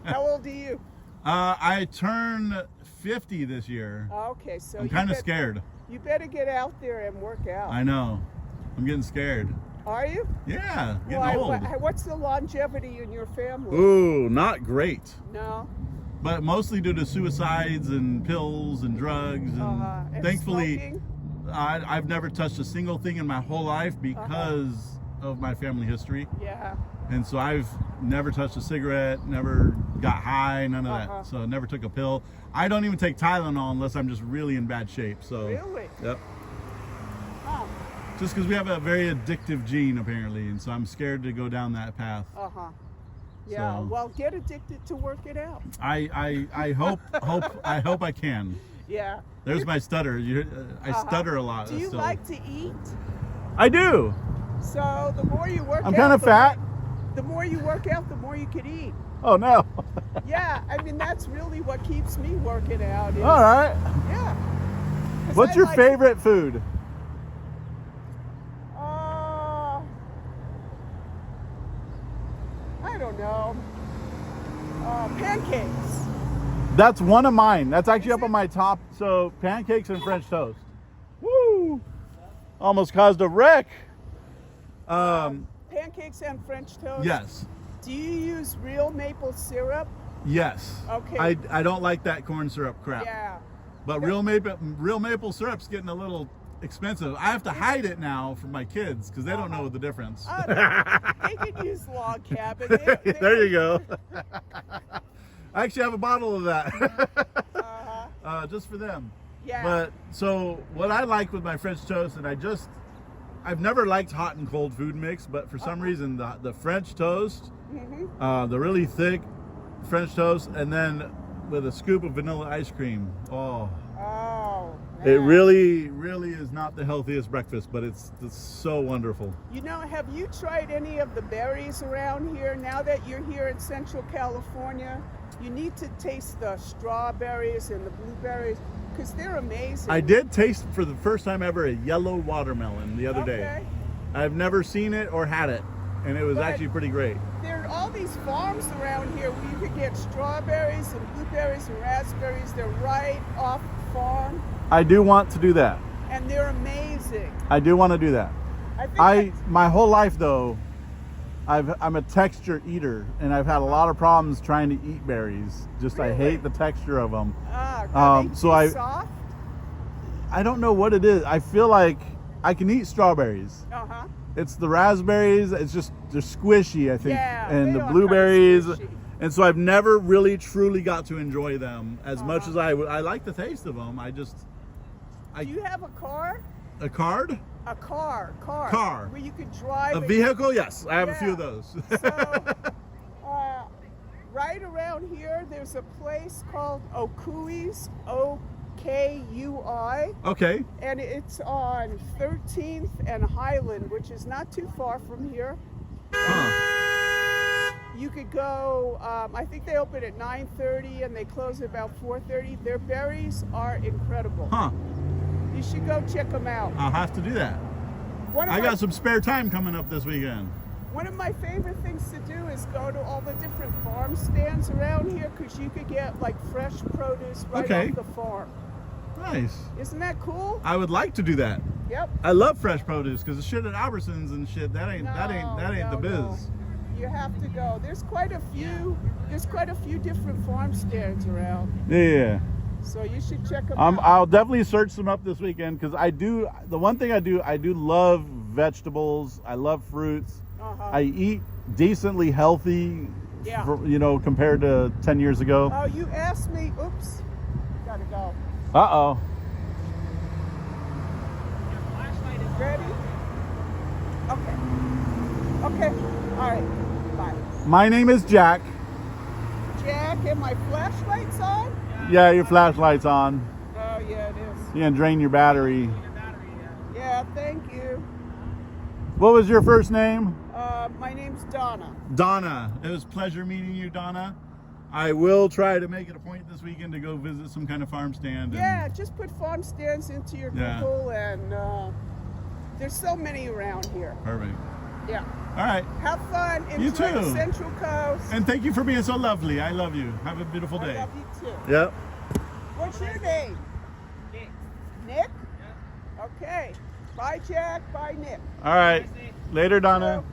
How old are you? I turn 50 this year. Okay, so I'm kind of scared. You better get out there and work out. I know. I'm getting scared. Are you? Yeah, getting Why, old. what's the longevity in your family? Ooh, not great. No. But mostly due to suicides and pills and drugs. And thankfully, smoking? I've never touched a single thing in my whole life because of my family history. Yeah. And so I've never touched a cigarette, never got high, none of Uh-huh. that. So I never took a pill. I don't even take Tylenol unless I'm just really in bad shape. So Really? Yep. Oh. Just because we have a very addictive gene apparently, and so I'm scared to go down that path. Yeah. So- Well, get addicted to work it out. I hope I can. Yeah. There's my stutter. I stutter a lot. Do you still. like to eat? I do. So the more you work out, I'm kind of fat. The more you work out, the more you can eat. Oh no. Yeah, I mean that's really what keeps me working out. Is, All right. Yeah. 'Cause What's I your like- favorite food? I don't know. Pancakes. That's one of mine. That's actually Is up it? on my top. So pancakes and French toast. Woo! Almost caused a wreck. Pancakes and French toast. Yes. Do you use real maple syrup? Yes. Okay. I don't like that corn syrup crap. Yeah. But real maple syrup's getting a little expensive. I have to hide it now from my kids because they don't know the difference. They could use log cabin. There you go. I actually have a bottle of that. Just for them. Yeah. But so what I like with my French toast, and I've never liked hot and cold food mix, but for some reason the French toast, the really thick French toast, and then with a scoop of vanilla ice cream. Oh, it man. really is not the healthiest breakfast, but it's so wonderful. Have you tried any of the berries around here? Now that you're here in Central California, you need to taste the strawberries and the blueberries because they're amazing. I did taste for the first time ever a yellow watermelon the other day. Okay. I've never seen it or had it, and it was But- actually pretty great. There are all these farms around here where you could get strawberries and blueberries and raspberries. They're right off the farm, I do want to do that. and they're amazing. I do want to do that. I think My whole life though, I'm a texture eater, and I've had a lot of problems trying to eat berries. Just I hate the texture of them. Are they So too I soft? don't know what it is. I feel like I can eat strawberries. Uh-huh. It's the raspberries. It's just they're squishy, I think, Yeah, and they the are blueberries. kinda squishy. And so I've never really truly got to enjoy them as much as I like the taste of them. Do you have a car? A card? A car. Car. Where you could drive. A and- vehicle? Yes, I have a few Yeah. of those. So, right around here, there's a place called Okui's, OKUI, Okay. and it's on 13th and Highland, which is not too far from here. Huh. You could go, I think they open at 9:30 and they close at about 4:30. Their berries are incredible. Huh. You should go check them out. I'll have to do that. I got some spare time coming up this weekend. One of my favorite things to do is go to all the different farm stands around here because you could get like fresh produce right off the farm. Nice. Isn't that cool? I would like to do that. Yep. I love fresh produce because the shit at Albertsons and shit that ain't the biz. No. You have to go. There's quite a few different farm stands around. Yeah. So you should check them out. I'll definitely search some up this weekend because the one thing I do love vegetables. I love fruits. I eat decently healthy, Yeah. compared to 10 years ago. Oh, you asked me. Oops. Gotta go. Uh-oh. Ready? Okay. Okay. All right. Bye. My name is Jack. Jack, and my flashlight's on? Yeah, your flashlight's on. Oh, yeah, it is. You can drain your battery. Yeah, thank you. What was your first name? My name's Donna. Donna. It was a pleasure meeting you, Donna. I will try to make it a point this weekend to go visit some kind of farm stand. Yeah, just put farm stands into your Google, and there's so many around here. Perfect. Yeah. All right. Have fun. Enjoy You the too. Central Coast. And thank you for being so lovely. I love you. Have a beautiful I day. love you too. Yep. What's your name? Nick. Nick? Okay. Bye, Jack. Bye, Nick. All right. Later, Donna.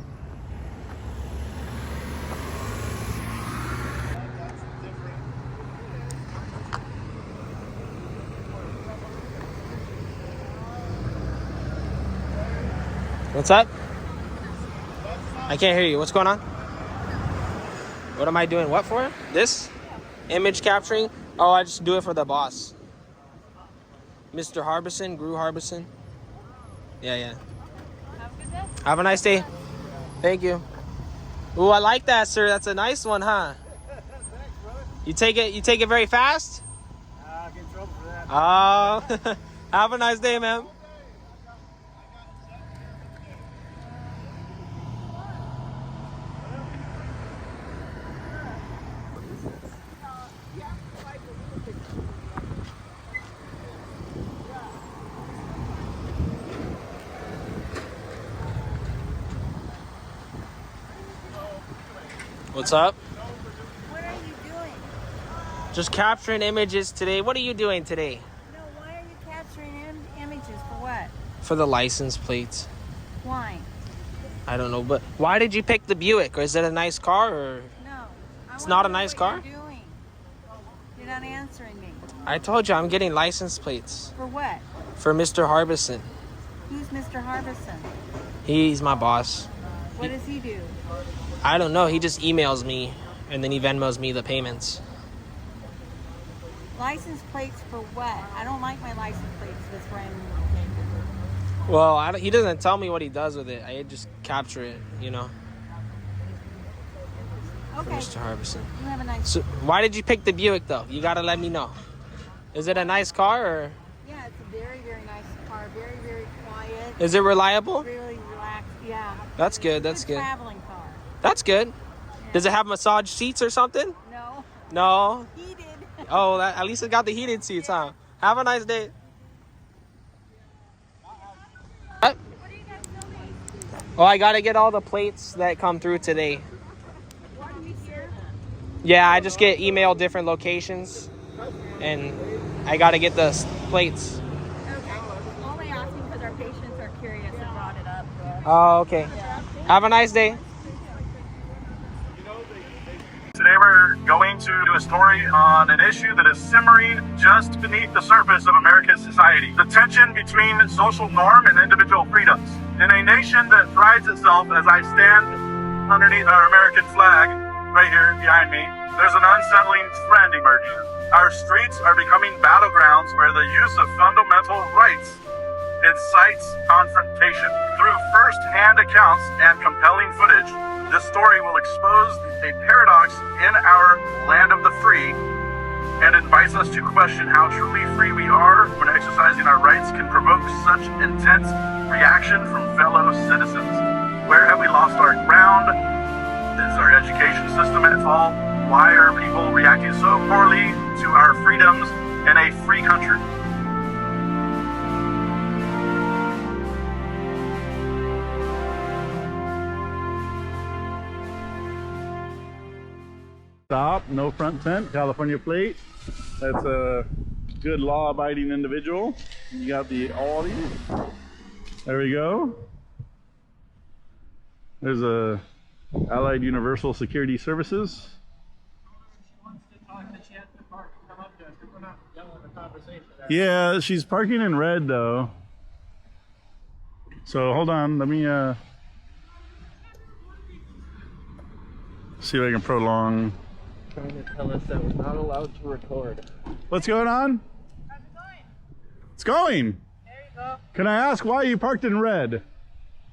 What's up? I can't hear you. What's going on? What am I doing? What for? This? Image capturing? Oh, I just do it for the boss. Mr. Harbison, Gru Harbison. Yeah. Have a good day. Have a nice day. Thank you. Ooh, I like that, sir. That's a nice one, huh? You take it very fast? I get in trouble for that. Oh, have a nice day, man. What's up? What are you doing? Just capturing images today. What are you doing today? No, why are you capturing images for what? For the license plates. Why? I don't know, but why did you pick the Buick? Or is it a nice car? Or No. It's not a nice car? What you're doing. You're not answering me. I told you I'm getting license plates For what? for Mr. Harbison. Who's Mr. Harbison? He's my boss. What does he do? I don't know. He just emails me and then he Venmos me the payments. License plates for what? I don't like my license plates this random. Well, he doesn't tell me what he does with it. I just capture it, for Okay. Mr. Harbison. You have a nice. So why did you pick the Buick though? You gotta let me know. Is it a nice car or Yeah, it's a very, very nice car. Very, very quiet. is it reliable? Really relaxed. Yeah. That's good. That's Good good. traveling car. That's good. Does it have massage seats or something? No. No. Heated. Oh, at least it got the heated seats, huh? Have a nice day. What? What are you guys filming? Oh, I gotta get all the plates that come through today. What are you here? Yeah, I just get emailed different locations, and I gotta get the plates. Okay. Only asking because our patients are curious and brought it up. Oh, okay. Have a nice day. going to do a story on an issue that is simmering just beneath the surface of American society. The tension between social norm and individual freedoms. In a nation that prides itself, as I stand underneath our American flag, right here behind me, there's an unsettling trend emerging. Our streets are becoming battlegrounds where the use of fundamental rights incites confrontation. Through first-hand accounts and compelling footage, this story will expose a paradox in our land of the free and invites us to question how truly free we are when exercising our rights can provoke such intense reaction from fellow citizens. Where have we lost our ground? Is our education system at fault? Why are people reacting so poorly to our freedoms in a free country? Stop, no front tent, California plate. That's a good law-abiding individual. You got the Audi. There we go. There's a Allied Universal Security Services. Yeah, she's parking in red though. So hold on, let me see if I can prolong. Trying to tell us that we're not allowed to record. What's going on? How's it going? It's going. There you go. Can I ask why you parked in red?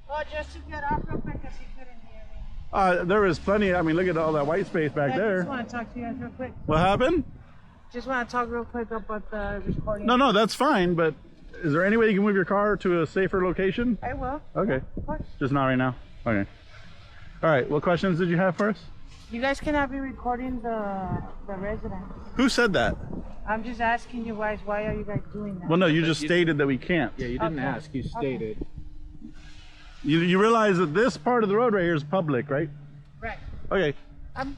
Well, just to get off real quick because you couldn't hear me. There was plenty. I mean, look at all that white space back I there. just want to talk to you guys real quick. What happened? Just want to talk real quick about the recording. No, that's fine. But is there any way you can move your car to a safer location? I will. Okay. Of course. Just not right now. Okay. All right. What questions did you have for us? You guys cannot be recording the residents. Who said that? I'm just asking you guys, why are you guys doing that? Well, no, you just stated that we can't. Yeah, you didn't Okay. ask, you stated. You realize that this part of the road right here is public, right? Right. Okay. I'm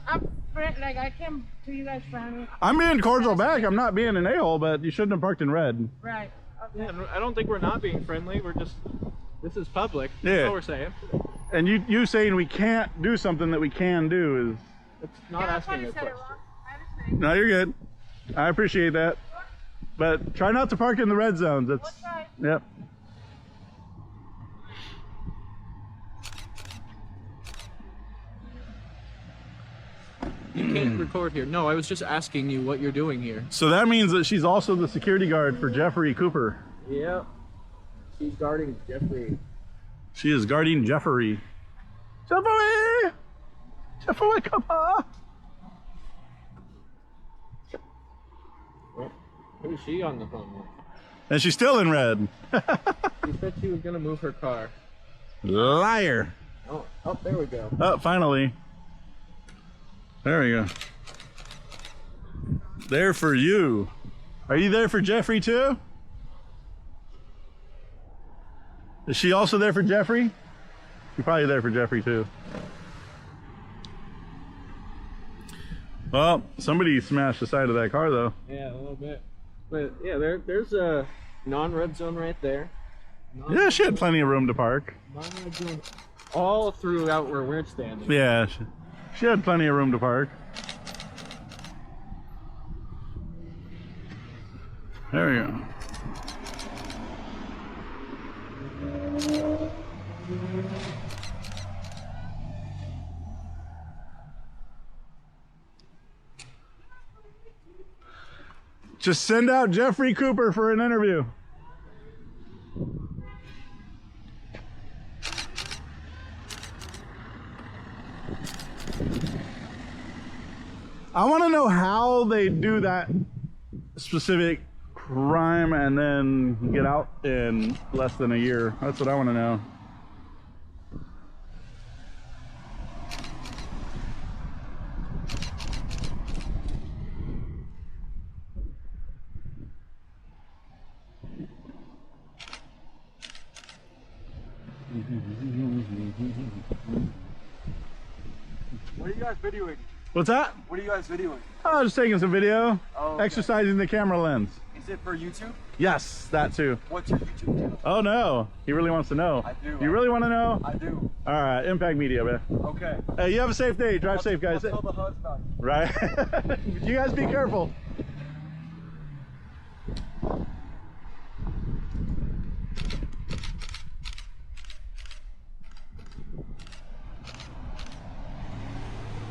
like, I came to you guys friendly. I'm being cordial back. I'm not being an a-hole, but you shouldn't have parked in red. Right. Okay. Yeah, I don't think we're not being friendly, we're just, this is public. Yeah. That's what we're saying. And you saying we can't do something that we can do is... It's not Yeah, I asking probably a said it question. wrong. I understand. No, you're good. I appreciate that. But try not to park in the red zones. That's... We'll try. Yep. You can't record here. No, I was just asking you what you're doing here. So that means that she's also the security guard for Jeffrey Cooper. Yep. She's guarding Jeffrey. She is guarding Jeffrey. Jeffrey! Jeffrey Cooper! Well, who's she on the phone with? And she's still in red. She said she was gonna move her car. Liar. Oh, there we go. Oh, finally. There we go. There for you. Are you there for Jeffrey too? Is she also there for Jeffrey? She's probably there for Jeffrey too. Well, somebody smashed the side of that car though. Yeah, a little bit. But yeah, there's a non-red zone right there. Yeah, she had plenty of room to park. Non-red zone all throughout where we're standing. Yeah, she had plenty of room to park. There we go. Just send out Jeffrey Cooper for an interview. I want to know how they do that specific crime and then get out in less than a year. That's what I want to know. What are you guys videoing? What's that? What are you guys videoing? Oh, just taking some video, Oh, okay. exercising the camera lens. Is Is it for YouTube? Yes, that too. What's your YouTube channel? Oh no, he really wants to know. I do. You really want to know? I do. All right, Impact Media, man. Okay. Hey, you have a safe day. Drive safe, guys. I'll tell the husband. Right? You guys be careful.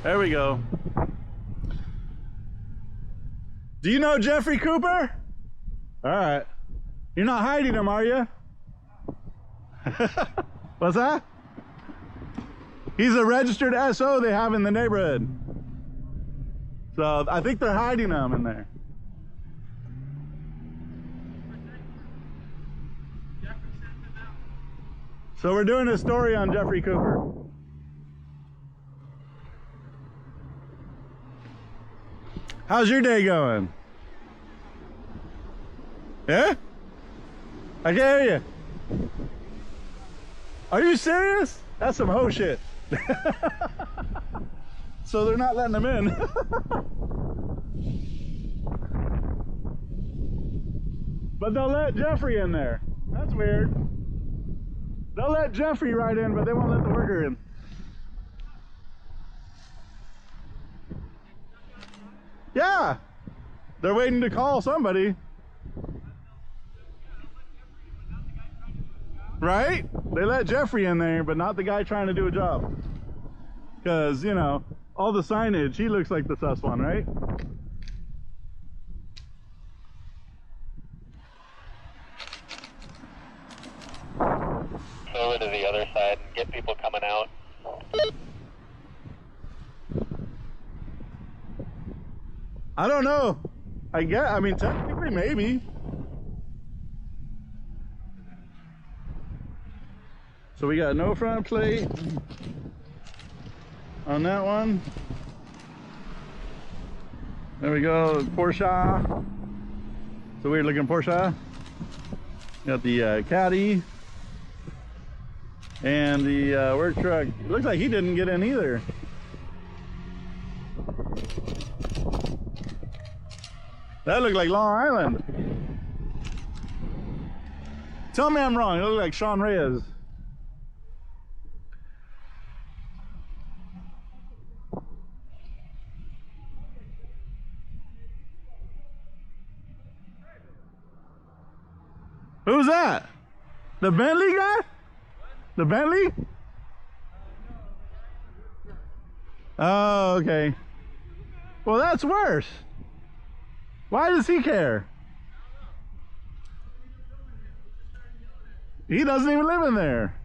There we go. Do you know Jeffrey Cooper? All right. You're not hiding him, are you? What's that? He's a registered SO they have in the neighborhood. So I think they're hiding him in there. So we're doing a story on Jeffrey Cooper. How's your day going? Yeah? I can't hear you. Are you serious? That's some hoe shit. So they're not letting them in. But they'll let Jeffrey in there. That's weird. They'll let Jeffrey right in, but they won't let the worker in. Yeah, they're waiting to call somebody. Right? They let Jeffrey in there, but not the guy trying to do a job. Because, you know, all the signage, he looks like the sus one, right? Over to the other side and get people coming out. I don't know. I mean, technically, maybe. So we got no front plate on that one. There we go, Porsche. It's a weird looking Porsche. Got the caddy and the work truck. It looks like he didn't get in either. That looked like Long Island. Tell me I'm wrong. It looked like Sean Reyes. Who's that? The Bentley guy? The Bentley? Oh, okay. Well, that's worse. Why does he care? He doesn't even live in there.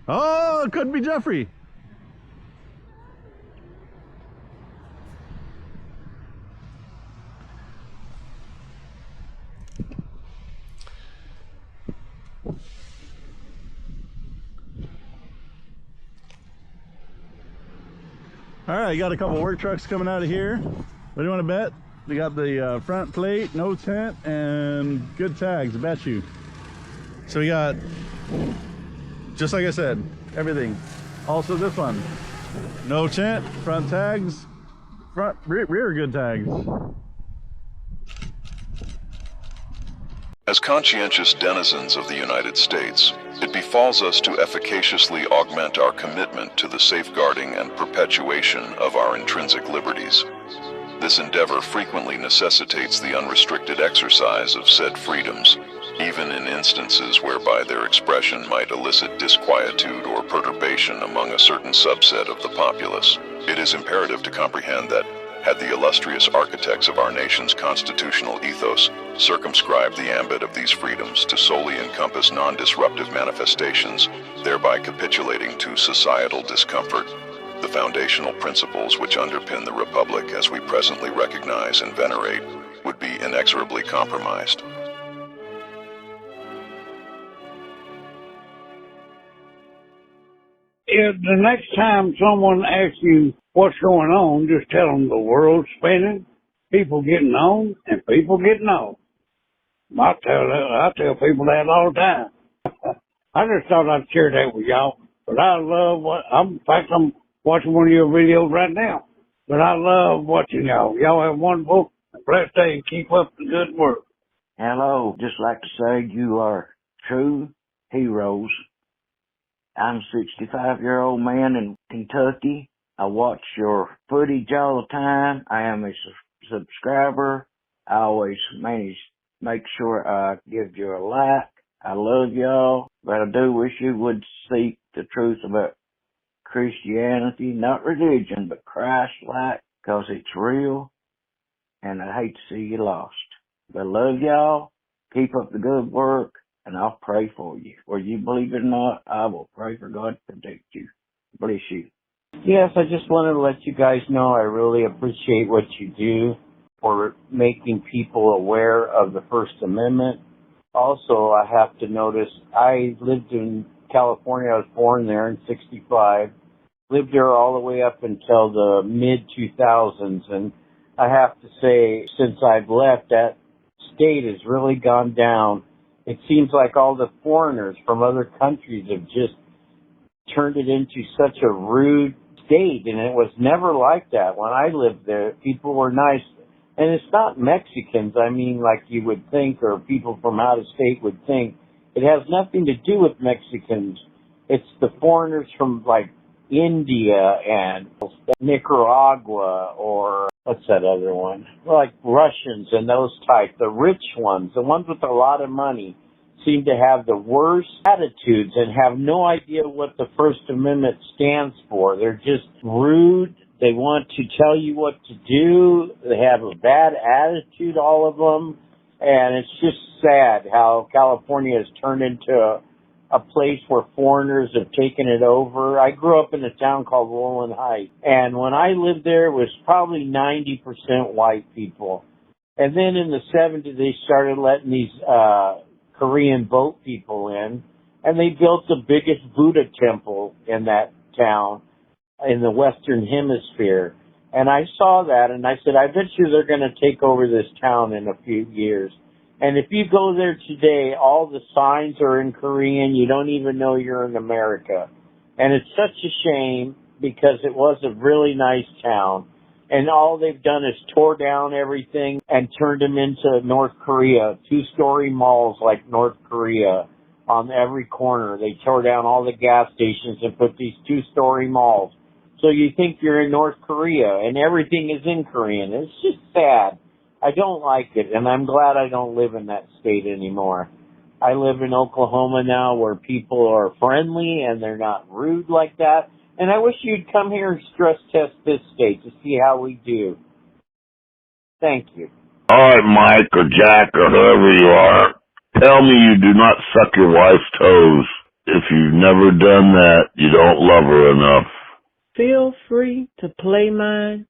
Oh, it could be Jeffrey. All right, you got a couple work trucks coming out of here. What do you want to bet? We got the front plate, no tent, and good tags, I bet you. So we got, just like I said, everything. Also this one, no tent, front tags, rear good tags. As conscientious denizens of the United States, it befalls us to efficaciously augment our commitment to the safeguarding and perpetuation of our intrinsic liberties. This endeavor frequently necessitates the unrestricted exercise of said freedoms, even in instances whereby their expression might elicit disquietude or perturbation among a certain subset of the populace. It is imperative to comprehend that, had the illustrious architects of our nation's constitutional ethos circumscribed the ambit of these freedoms to solely encompass non-disruptive manifestations, thereby capitulating to societal discomfort, the foundational principles which underpin the Republic as we presently recognize and venerate would be inexorably compromised. If the next time someone asks you what's going on, just tell them the world's spinning, people getting on, and people getting off. I tell people that all the time. I just thought I'd share that with y'all. But I love in fact, I'm watching one of your videos right now. But I love watching y'all. Y'all have one book. Blessed day and keep up the good work. Hello, just like to say you are true heroes. I'm a 65-year-old man in Kentucky. I watch your footage all the time. I am a subscriber. I always make sure I give you a like. I love y'all, but I do wish you would seek the truth about Christianity, not religion, but Christ-like, because it's real, and I hate to see you lost. But I love y'all. Keep up the good work, and I'll pray for you. Whether you believe it or not, I will pray for God to protect you. Bless you. Yes, I just wanted to let you guys know I really appreciate what you do for making people aware of the First Amendment. Also, I have to notice, I lived in California. I was born there in 65. Lived there all the way up until the mid-2000s. And I have to say, since I've left, that state has really gone down. It seems like all the foreigners from other countries have just turned it into such a rude state, and it was never like that. When I lived there, people were nice. And it's not Mexicans, I mean, like you would think, or people from out of state would think. It has nothing to do with Mexicans. It's the foreigners from, like, India and Nicaragua, or what's that other one? Like Russians and those type, the rich ones, the ones with a lot of money, seem to have the worst attitudes and have no idea what the First Amendment stands for. They're just rude. They want to tell you what to do. They have a bad attitude, all of them. And it's just sad how California has turned into a place where foreigners have taken it over. I grew up in a town called Roland Heights. And when I lived there, it was probably 90% white people. And then in the 70s, they started letting these Korean boat people in. And they built the biggest Buddha temple in that town in the Western Hemisphere. And I saw that, and I said, I bet you they're going to take over this town in a few years. And if you go there today, all the signs are in Korean. You don't even know you're in America. And it's such a shame because it was a really nice town. And all they've done is tore down everything and turned them into North Korea, 2-story malls like North Korea on every corner. They tore down all the gas stations and put these 2-story malls. So you think you're in North Korea, and everything is in Korean. It's just sad. I don't like it, and I'm glad I don't live in that state anymore. I live in Oklahoma now where people are friendly and they're not rude like that. And I wish you'd come here and stress test this state to see how we do. Thank you. All right, Mike or Jack or whoever you are, tell me you do not suck your wife's toes. If you've never done that, you don't love her enough. Feel free to play mine,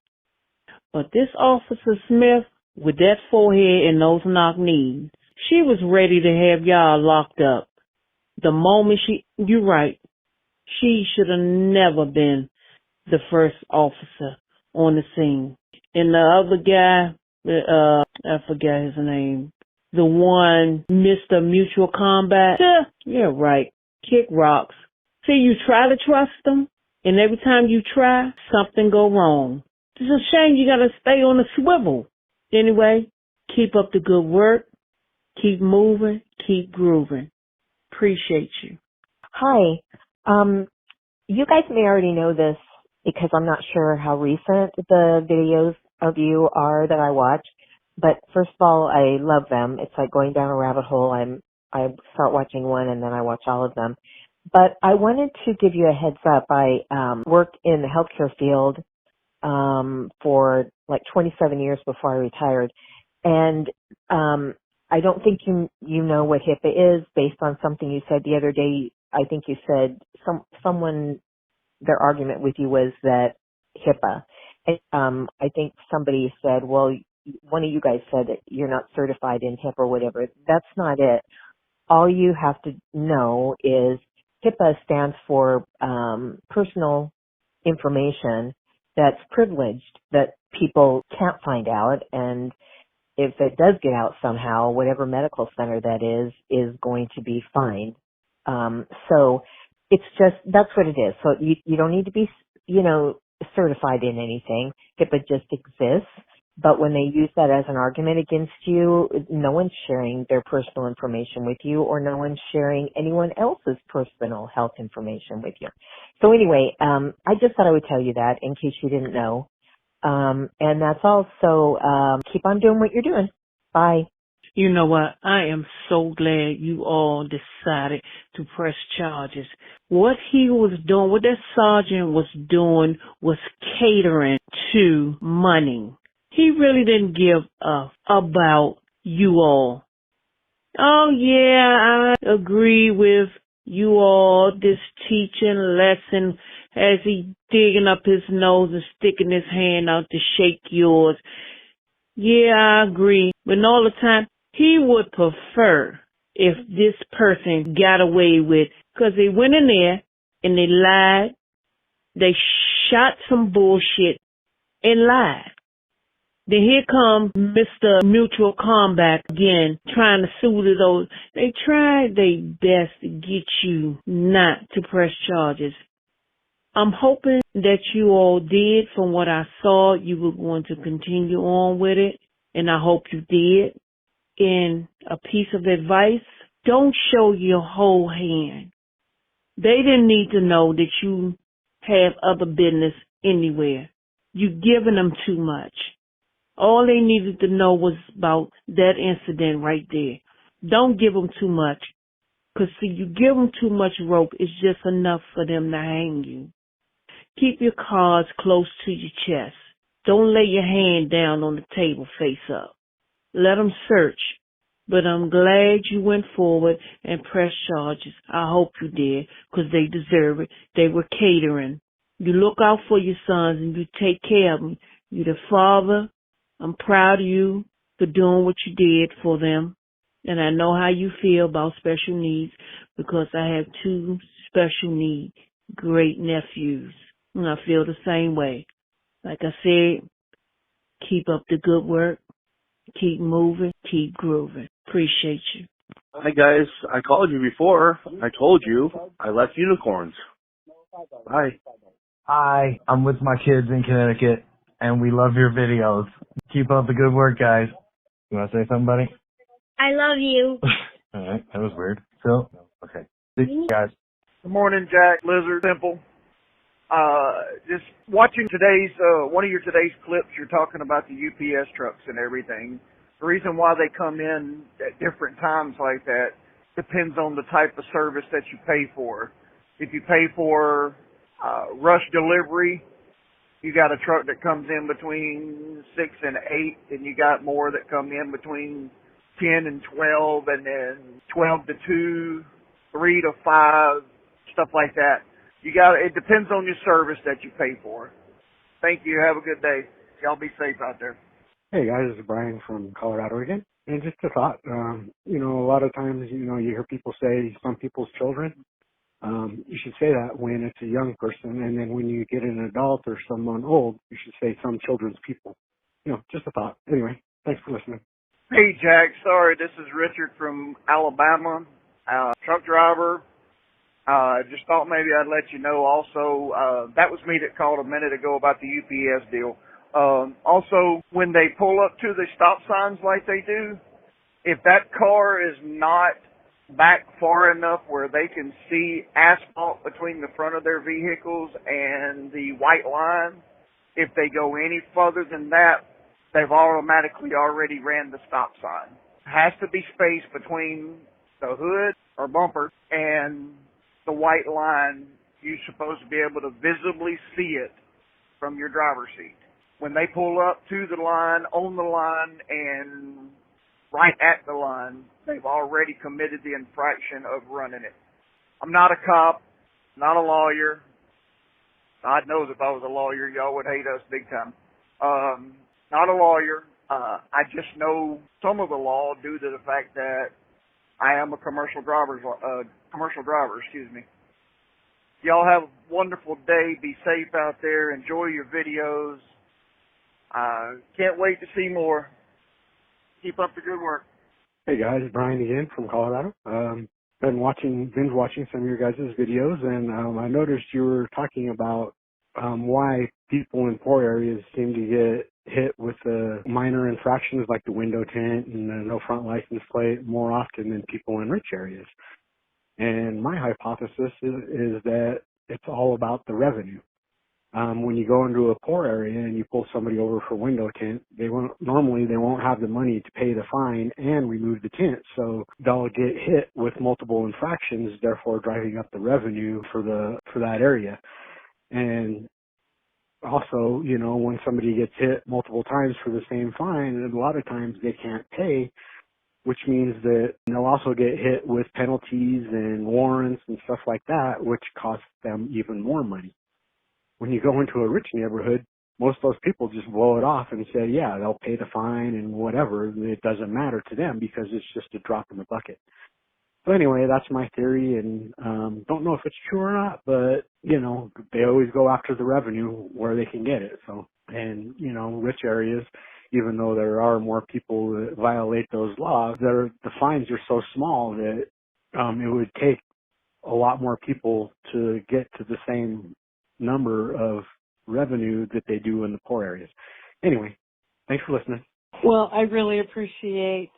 but this Officer Smith, with that forehead and those knock knees, she was ready to have y'all locked up. The moment you're right, she should have never been the first officer on the scene. And the other guy, I forgot his name, the one, Mr. Mutual Combat, yeah, right, kick rocks. See, you try to trust them, and every time you try, something go wrong. It's a shame you gotta stay on the swivel. Anyway, keep up the good work. Keep moving. Keep grooving. Appreciate you. Hi. You guys may already know this because I'm not sure how recent the videos of you are that I watch. But first of all, I love them. It's like going down a rabbit hole. I start watching one and then I watch all of them. But I wanted to give you a heads up. I worked in the healthcare field for like 27 years before I retired. And I don't think you know what HIPAA is based on something you said the other day. I think you said someone, their argument with you was that HIPAA. And, I think somebody said, well, one of you guys said that you're not certified in HIPAA or whatever. That's not it. All you have to know is HIPAA stands for personal information that's privileged, that people can't find out. And if it does get out somehow, whatever medical center that is going to be fined. So it's just, that's what it is. So you don't need to be, certified in anything. HIPAA just exists. But when they use that as an argument against you, no one's sharing their personal information with you, or no one's sharing anyone else's personal health information with you. So anyway, I just thought I would tell you that in case you didn't know. And that's all. So keep on doing what you're doing. Bye. You know what? I am so glad you all decided to press charges. What he was doing, what that sergeant was doing, was catering to money. He really didn't give a about you all. Oh yeah, I agree with you all, this teaching lesson, as he digging up his nose and sticking his hand out to shake yours. Yeah, I agree. But all the time, he would prefer if this person got away with, because they went in there and they lied, they shot some bullshit and lied. Then here comes Mr. Mutual Combat again, trying to sue to those. They tried their best to get you not to press charges. I'm hoping that you all did. From what I saw, you were going to continue on with it, and I hope you did. And a piece of advice, don't show your whole hand. They didn't need to know that you have other business anywhere. You're giving them too much. All they needed to know was about that incident right there. Don't give them too much. Because see, you give them too much rope, it's just enough for them to hang you. Keep your cards close to your chest. Don't lay your hand down on the table face up. Let them search. But I'm glad you went forward and pressed charges. I hope you did, because they deserve it. They were catering. You look out for your sons and you take care of them. You're the father. I'm proud of you for doing what you did for them. And I know how you feel about special needs, because I have 2 special need great nephews. And I feel the same way. Like I said, keep up the good work. Keep moving. Keep grooving. Appreciate you. Hi guys, I called you before. I told you I left unicorns. Bye. Hi, I'm with my kids in Connecticut, and we love your videos. Keep up the good work, guys. You want to say something, buddy? I love you. All right, that was weird. Phil? Okay. See you guys. Good morning, Jack, Lizard, Simple. Just watching today's, one of your today's clips, you're talking about the UPS trucks and everything. The reason why they come in at different times like that depends on the type of service that you pay for. If you pay for rush delivery, you got a truck that comes in between 6 and 8, and you got more that come in between 10 and 12, and then 12 to 2, 3 to 5, stuff like that. It depends on your service that you pay for. Thank you. Have a good day. Y'all be safe out there. Hey guys, this is Brian from Colorado again. And just a thought, a lot of times, you hear people say some people's children. You should say that when it's a young person, and then when you get an adult or someone old, you should say some children's people. Just a thought. Anyway, thanks for listening. Hey Jack, sorry, this is Richard from Alabama, truck driver. Just thought maybe I'd let you know also, that was me that called a minute ago about the UPS deal. Also, when they pull up to the stop signs like they do, if that car is not back far enough where they can see asphalt between the front of their vehicles and the white line, if they go any further than that, they've automatically already ran the stop sign. Has to be space between the hood or bumper and the white line. You're supposed to be able to visibly see it from your driver's seat. When they pull up to the line, on the line, and right at the line, they've already committed the infraction of running it. I'm not a cop, not a lawyer. God knows if I was a lawyer, y'all would hate us big time. Not a lawyer. I just know some of the law due to the fact that I am a commercial driver, Y'all have a wonderful day. Be safe out there. Enjoy your videos. Can't wait to see more. Keep up the good work. Hey guys, Brian again from Colorado. Been binge watching some of your guys' videos, and I noticed you were talking about why people in poor areas seem to get hit with the minor infractions like the window tint and the no front license plate more often than people in rich areas. And my hypothesis is that it's all about the revenue. When you go into a poor area and you pull somebody over for window tint, they won't have the money to pay the fine and remove the tint, so they'll get hit with multiple infractions, therefore driving up the revenue for that area. And also, you know, when somebody gets hit multiple times for the same fine, a lot of times they can't pay, which means that they'll also get hit with penalties and warrants and stuff like that, which costs them even more money. When you go into a rich neighborhood, most of those people just blow it off and say, yeah, they'll pay the fine and whatever. It doesn't matter to them because it's just a drop in the bucket. So anyway, that's my theory, and don't know if it's true or not, but, you know, they always go after the revenue where they can get it. So, and, you know, rich areas, even though there are more people that violate those laws, the fines are so small that it would take a lot more people to get to the same number of revenue that they do in the poor areas. Anyway, thanks for listening. Well, I really appreciate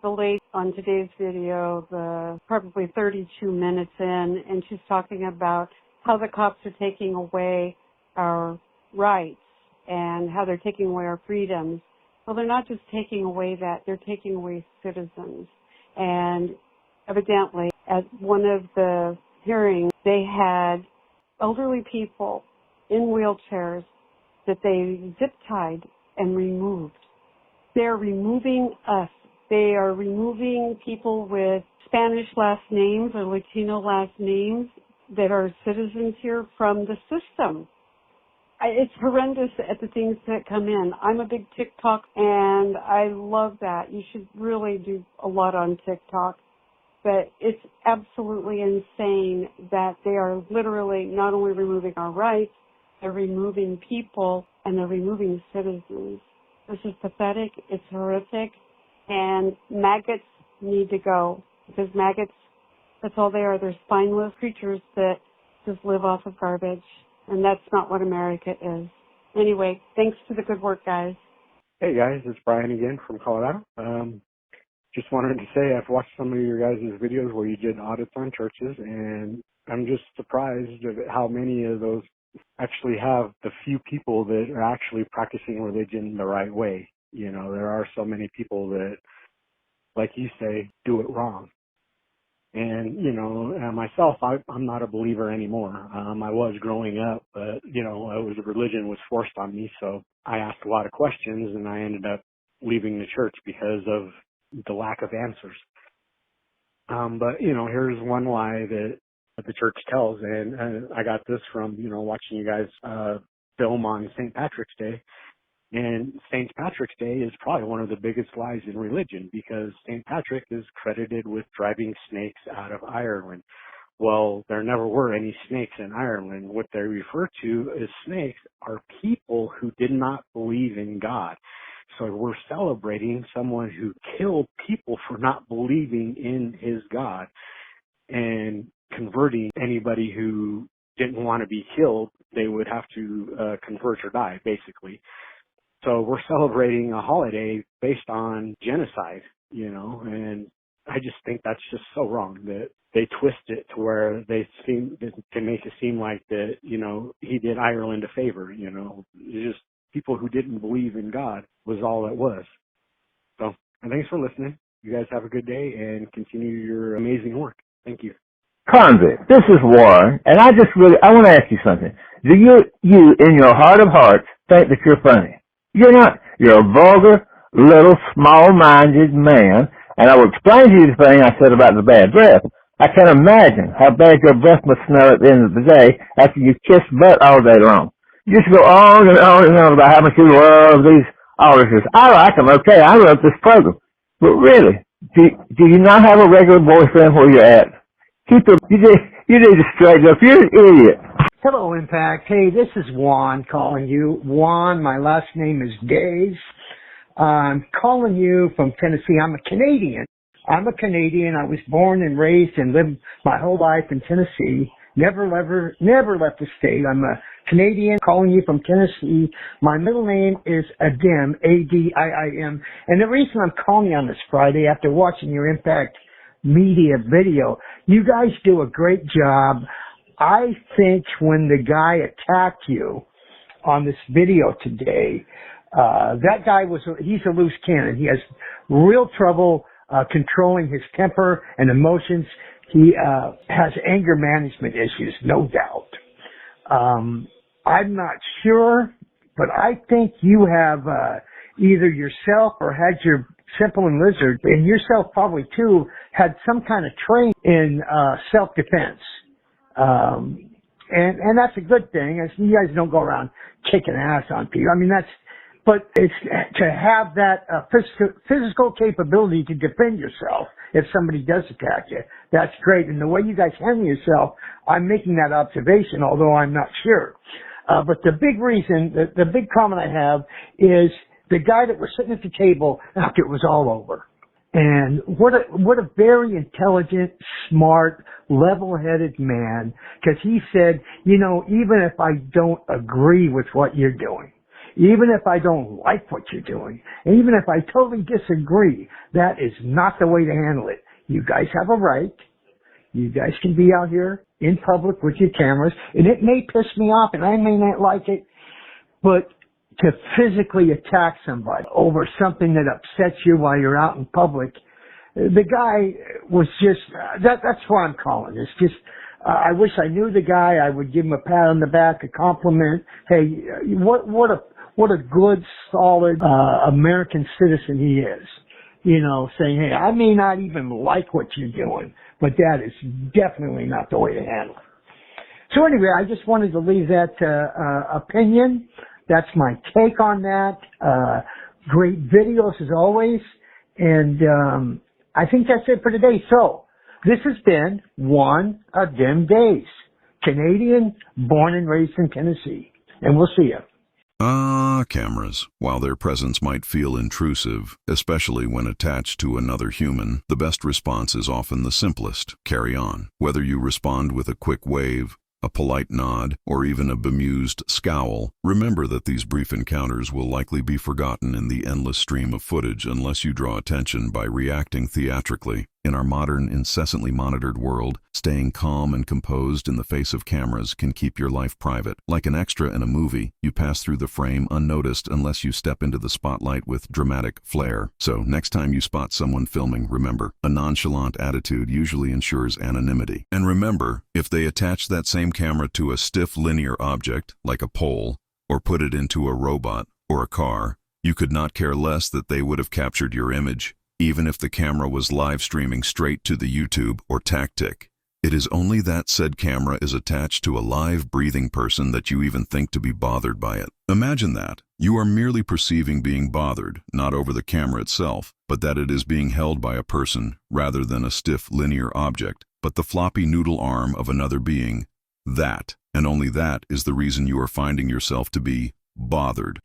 the lady on today's video, probably 32 minutes in, and she's talking about how the cops are taking away our rights and how they're taking away our freedoms. Well, they're not just taking away that, they're taking away citizens. And evidently, at one of the hearings, they had elderly people in wheelchairs that they zip-tied and removed. They're removing us. They are removing people with Spanish last names or Latino last names that are citizens here from the system. It's horrendous at the things that come in. I'm a big TikTok, and I love that. You should really do a lot on TikTok. But it's absolutely insane that they are literally not only removing our rights, they're removing people, and they're removing citizens. This is pathetic. It's horrific. And maggots need to go, because maggots, that's all they are. They're spineless creatures that just live off of garbage. And that's not what America is. Anyway, thanks for the good work, guys. Hey guys, it's Brian again from Colorado. Just wanted to say I've watched some of your guys' videos where you did audits on churches, and I'm just surprised at how many of those actually have the few people that are actually practicing religion the right way. You know, there are so many people that, like you say, do it wrong. And, you know, myself, I'm not a believer anymore. I was growing up, but, you know, religion was forced on me, so I asked a lot of questions, and I ended up leaving the church because of the lack of answers. But, you know, here's one lie that the church tells, and I got this from, you know, watching you guys film on St. Patrick's Day. And St. Patrick's Day is probably one of the biggest lies in religion, because St. Patrick is credited with driving snakes out of Ireland. Well, there never were any snakes in Ireland. What they refer to as snakes are people who did not believe in God. So we're celebrating someone who killed people for not believing in his God, and converting anybody who didn't want to be killed. They would have to convert or die, basically. So we're celebrating a holiday based on genocide, you know, and I just think that's just so wrong that they twist it to where they seem to make it seem like that, you know, he did Ireland a favor, you know. It's just people who didn't believe in God was all it was. So, and thanks for listening. You guys have a good day and continue your amazing work. Thank you. Convict, this is Warren, and I want to ask you something. Do you in your heart of hearts think that you're funny? You're not. You're a vulgar, little, small-minded man, and I will explain to you the thing I said about the bad breath. I can imagine how bad your breath must smell at the end of the day after you kiss butt all day long. You just go on and on and on about how much you love these auditors. I like them, okay, I love this program. But really, do you not have a regular boyfriend where you're at? You need to straighten up. You're an idiot. Hello, Impact. Hey, this is Juan calling you. Juan, my last name is Dave. I'm calling you from Tennessee. I'm a Canadian. I was born and raised and lived my whole life in Tennessee. Never left the state. I'm a Canadian, calling you from Tennessee. My middle name is Adim, A-D-I-I-M. And the reason I'm calling you on this Friday, after watching your Impact Media video, you guys do a great job. I think when the guy attacked you on this video today, that guy he's a loose cannon. He has real trouble controlling his temper and emotions. He has anger management issues, no doubt. I'm not sure, but I think you have either yourself or had your Simple and Lizard, and yourself probably too, had some kind of training in self-defense. And that's a good thing. As you guys don't go around kicking ass on people. I mean, but it's to have that physical capability to defend yourself if somebody does attack you. That's great. And the way you guys handle yourself, I'm making that observation, although I'm not sure. But the big reason, the big comment I have is the guy that was sitting at the table after it was all over. And what a very intelligent, smart, level-headed man, because he said, you know, even if I don't agree with what you're doing, even if I don't like what you're doing, and even if I totally disagree, that is not the way to handle it. You guys have a right. You guys can be out here in public with your cameras, and it may piss me off, and I may not like it, but to physically attack somebody over something that upsets you while you're out in public, the guy was just, that's why I'm calling. It's just, I wish I knew the guy. I would give him a pat on the back, a compliment. Hey, what a good, solid, American citizen he is. You know, saying, hey, I may not even like what you're doing, but that is definitely not the way to handle it. So anyway, I just wanted to leave that opinion. That's my take on that. Great videos as always. And I think that's it for today. So this has been one of them days. Canadian, born and raised in Tennessee. And we'll see you. Cameras. While their presence might feel intrusive, especially when attached to another human, the best response is often the simplest. Carry on. Whether you respond with a quick wave, a polite nod, or even a bemused scowl, remember that these brief encounters will likely be forgotten in the endless stream of footage unless you draw attention by reacting theatrically. In our modern, incessantly monitored world, staying calm and composed in the face of cameras can keep your life private. Like an extra in a movie, you pass through the frame unnoticed unless you step into the spotlight with dramatic flair. So, next time you spot someone filming, remember, a nonchalant attitude usually ensures anonymity. And remember, if they attach that same camera to a stiff linear object, like a pole, or put it into a robot or a car, you could not care less that they would have captured your image, even if the camera was live streaming straight to the YouTube or tactic. It is only that said camera is attached to a live, breathing person that you even think to be bothered by it. Imagine that. You are merely perceiving being bothered, not over the camera itself, but that it is being held by a person rather than a stiff, linear object, but the floppy noodle arm of another being. That, and only that, is the reason you are finding yourself to be bothered.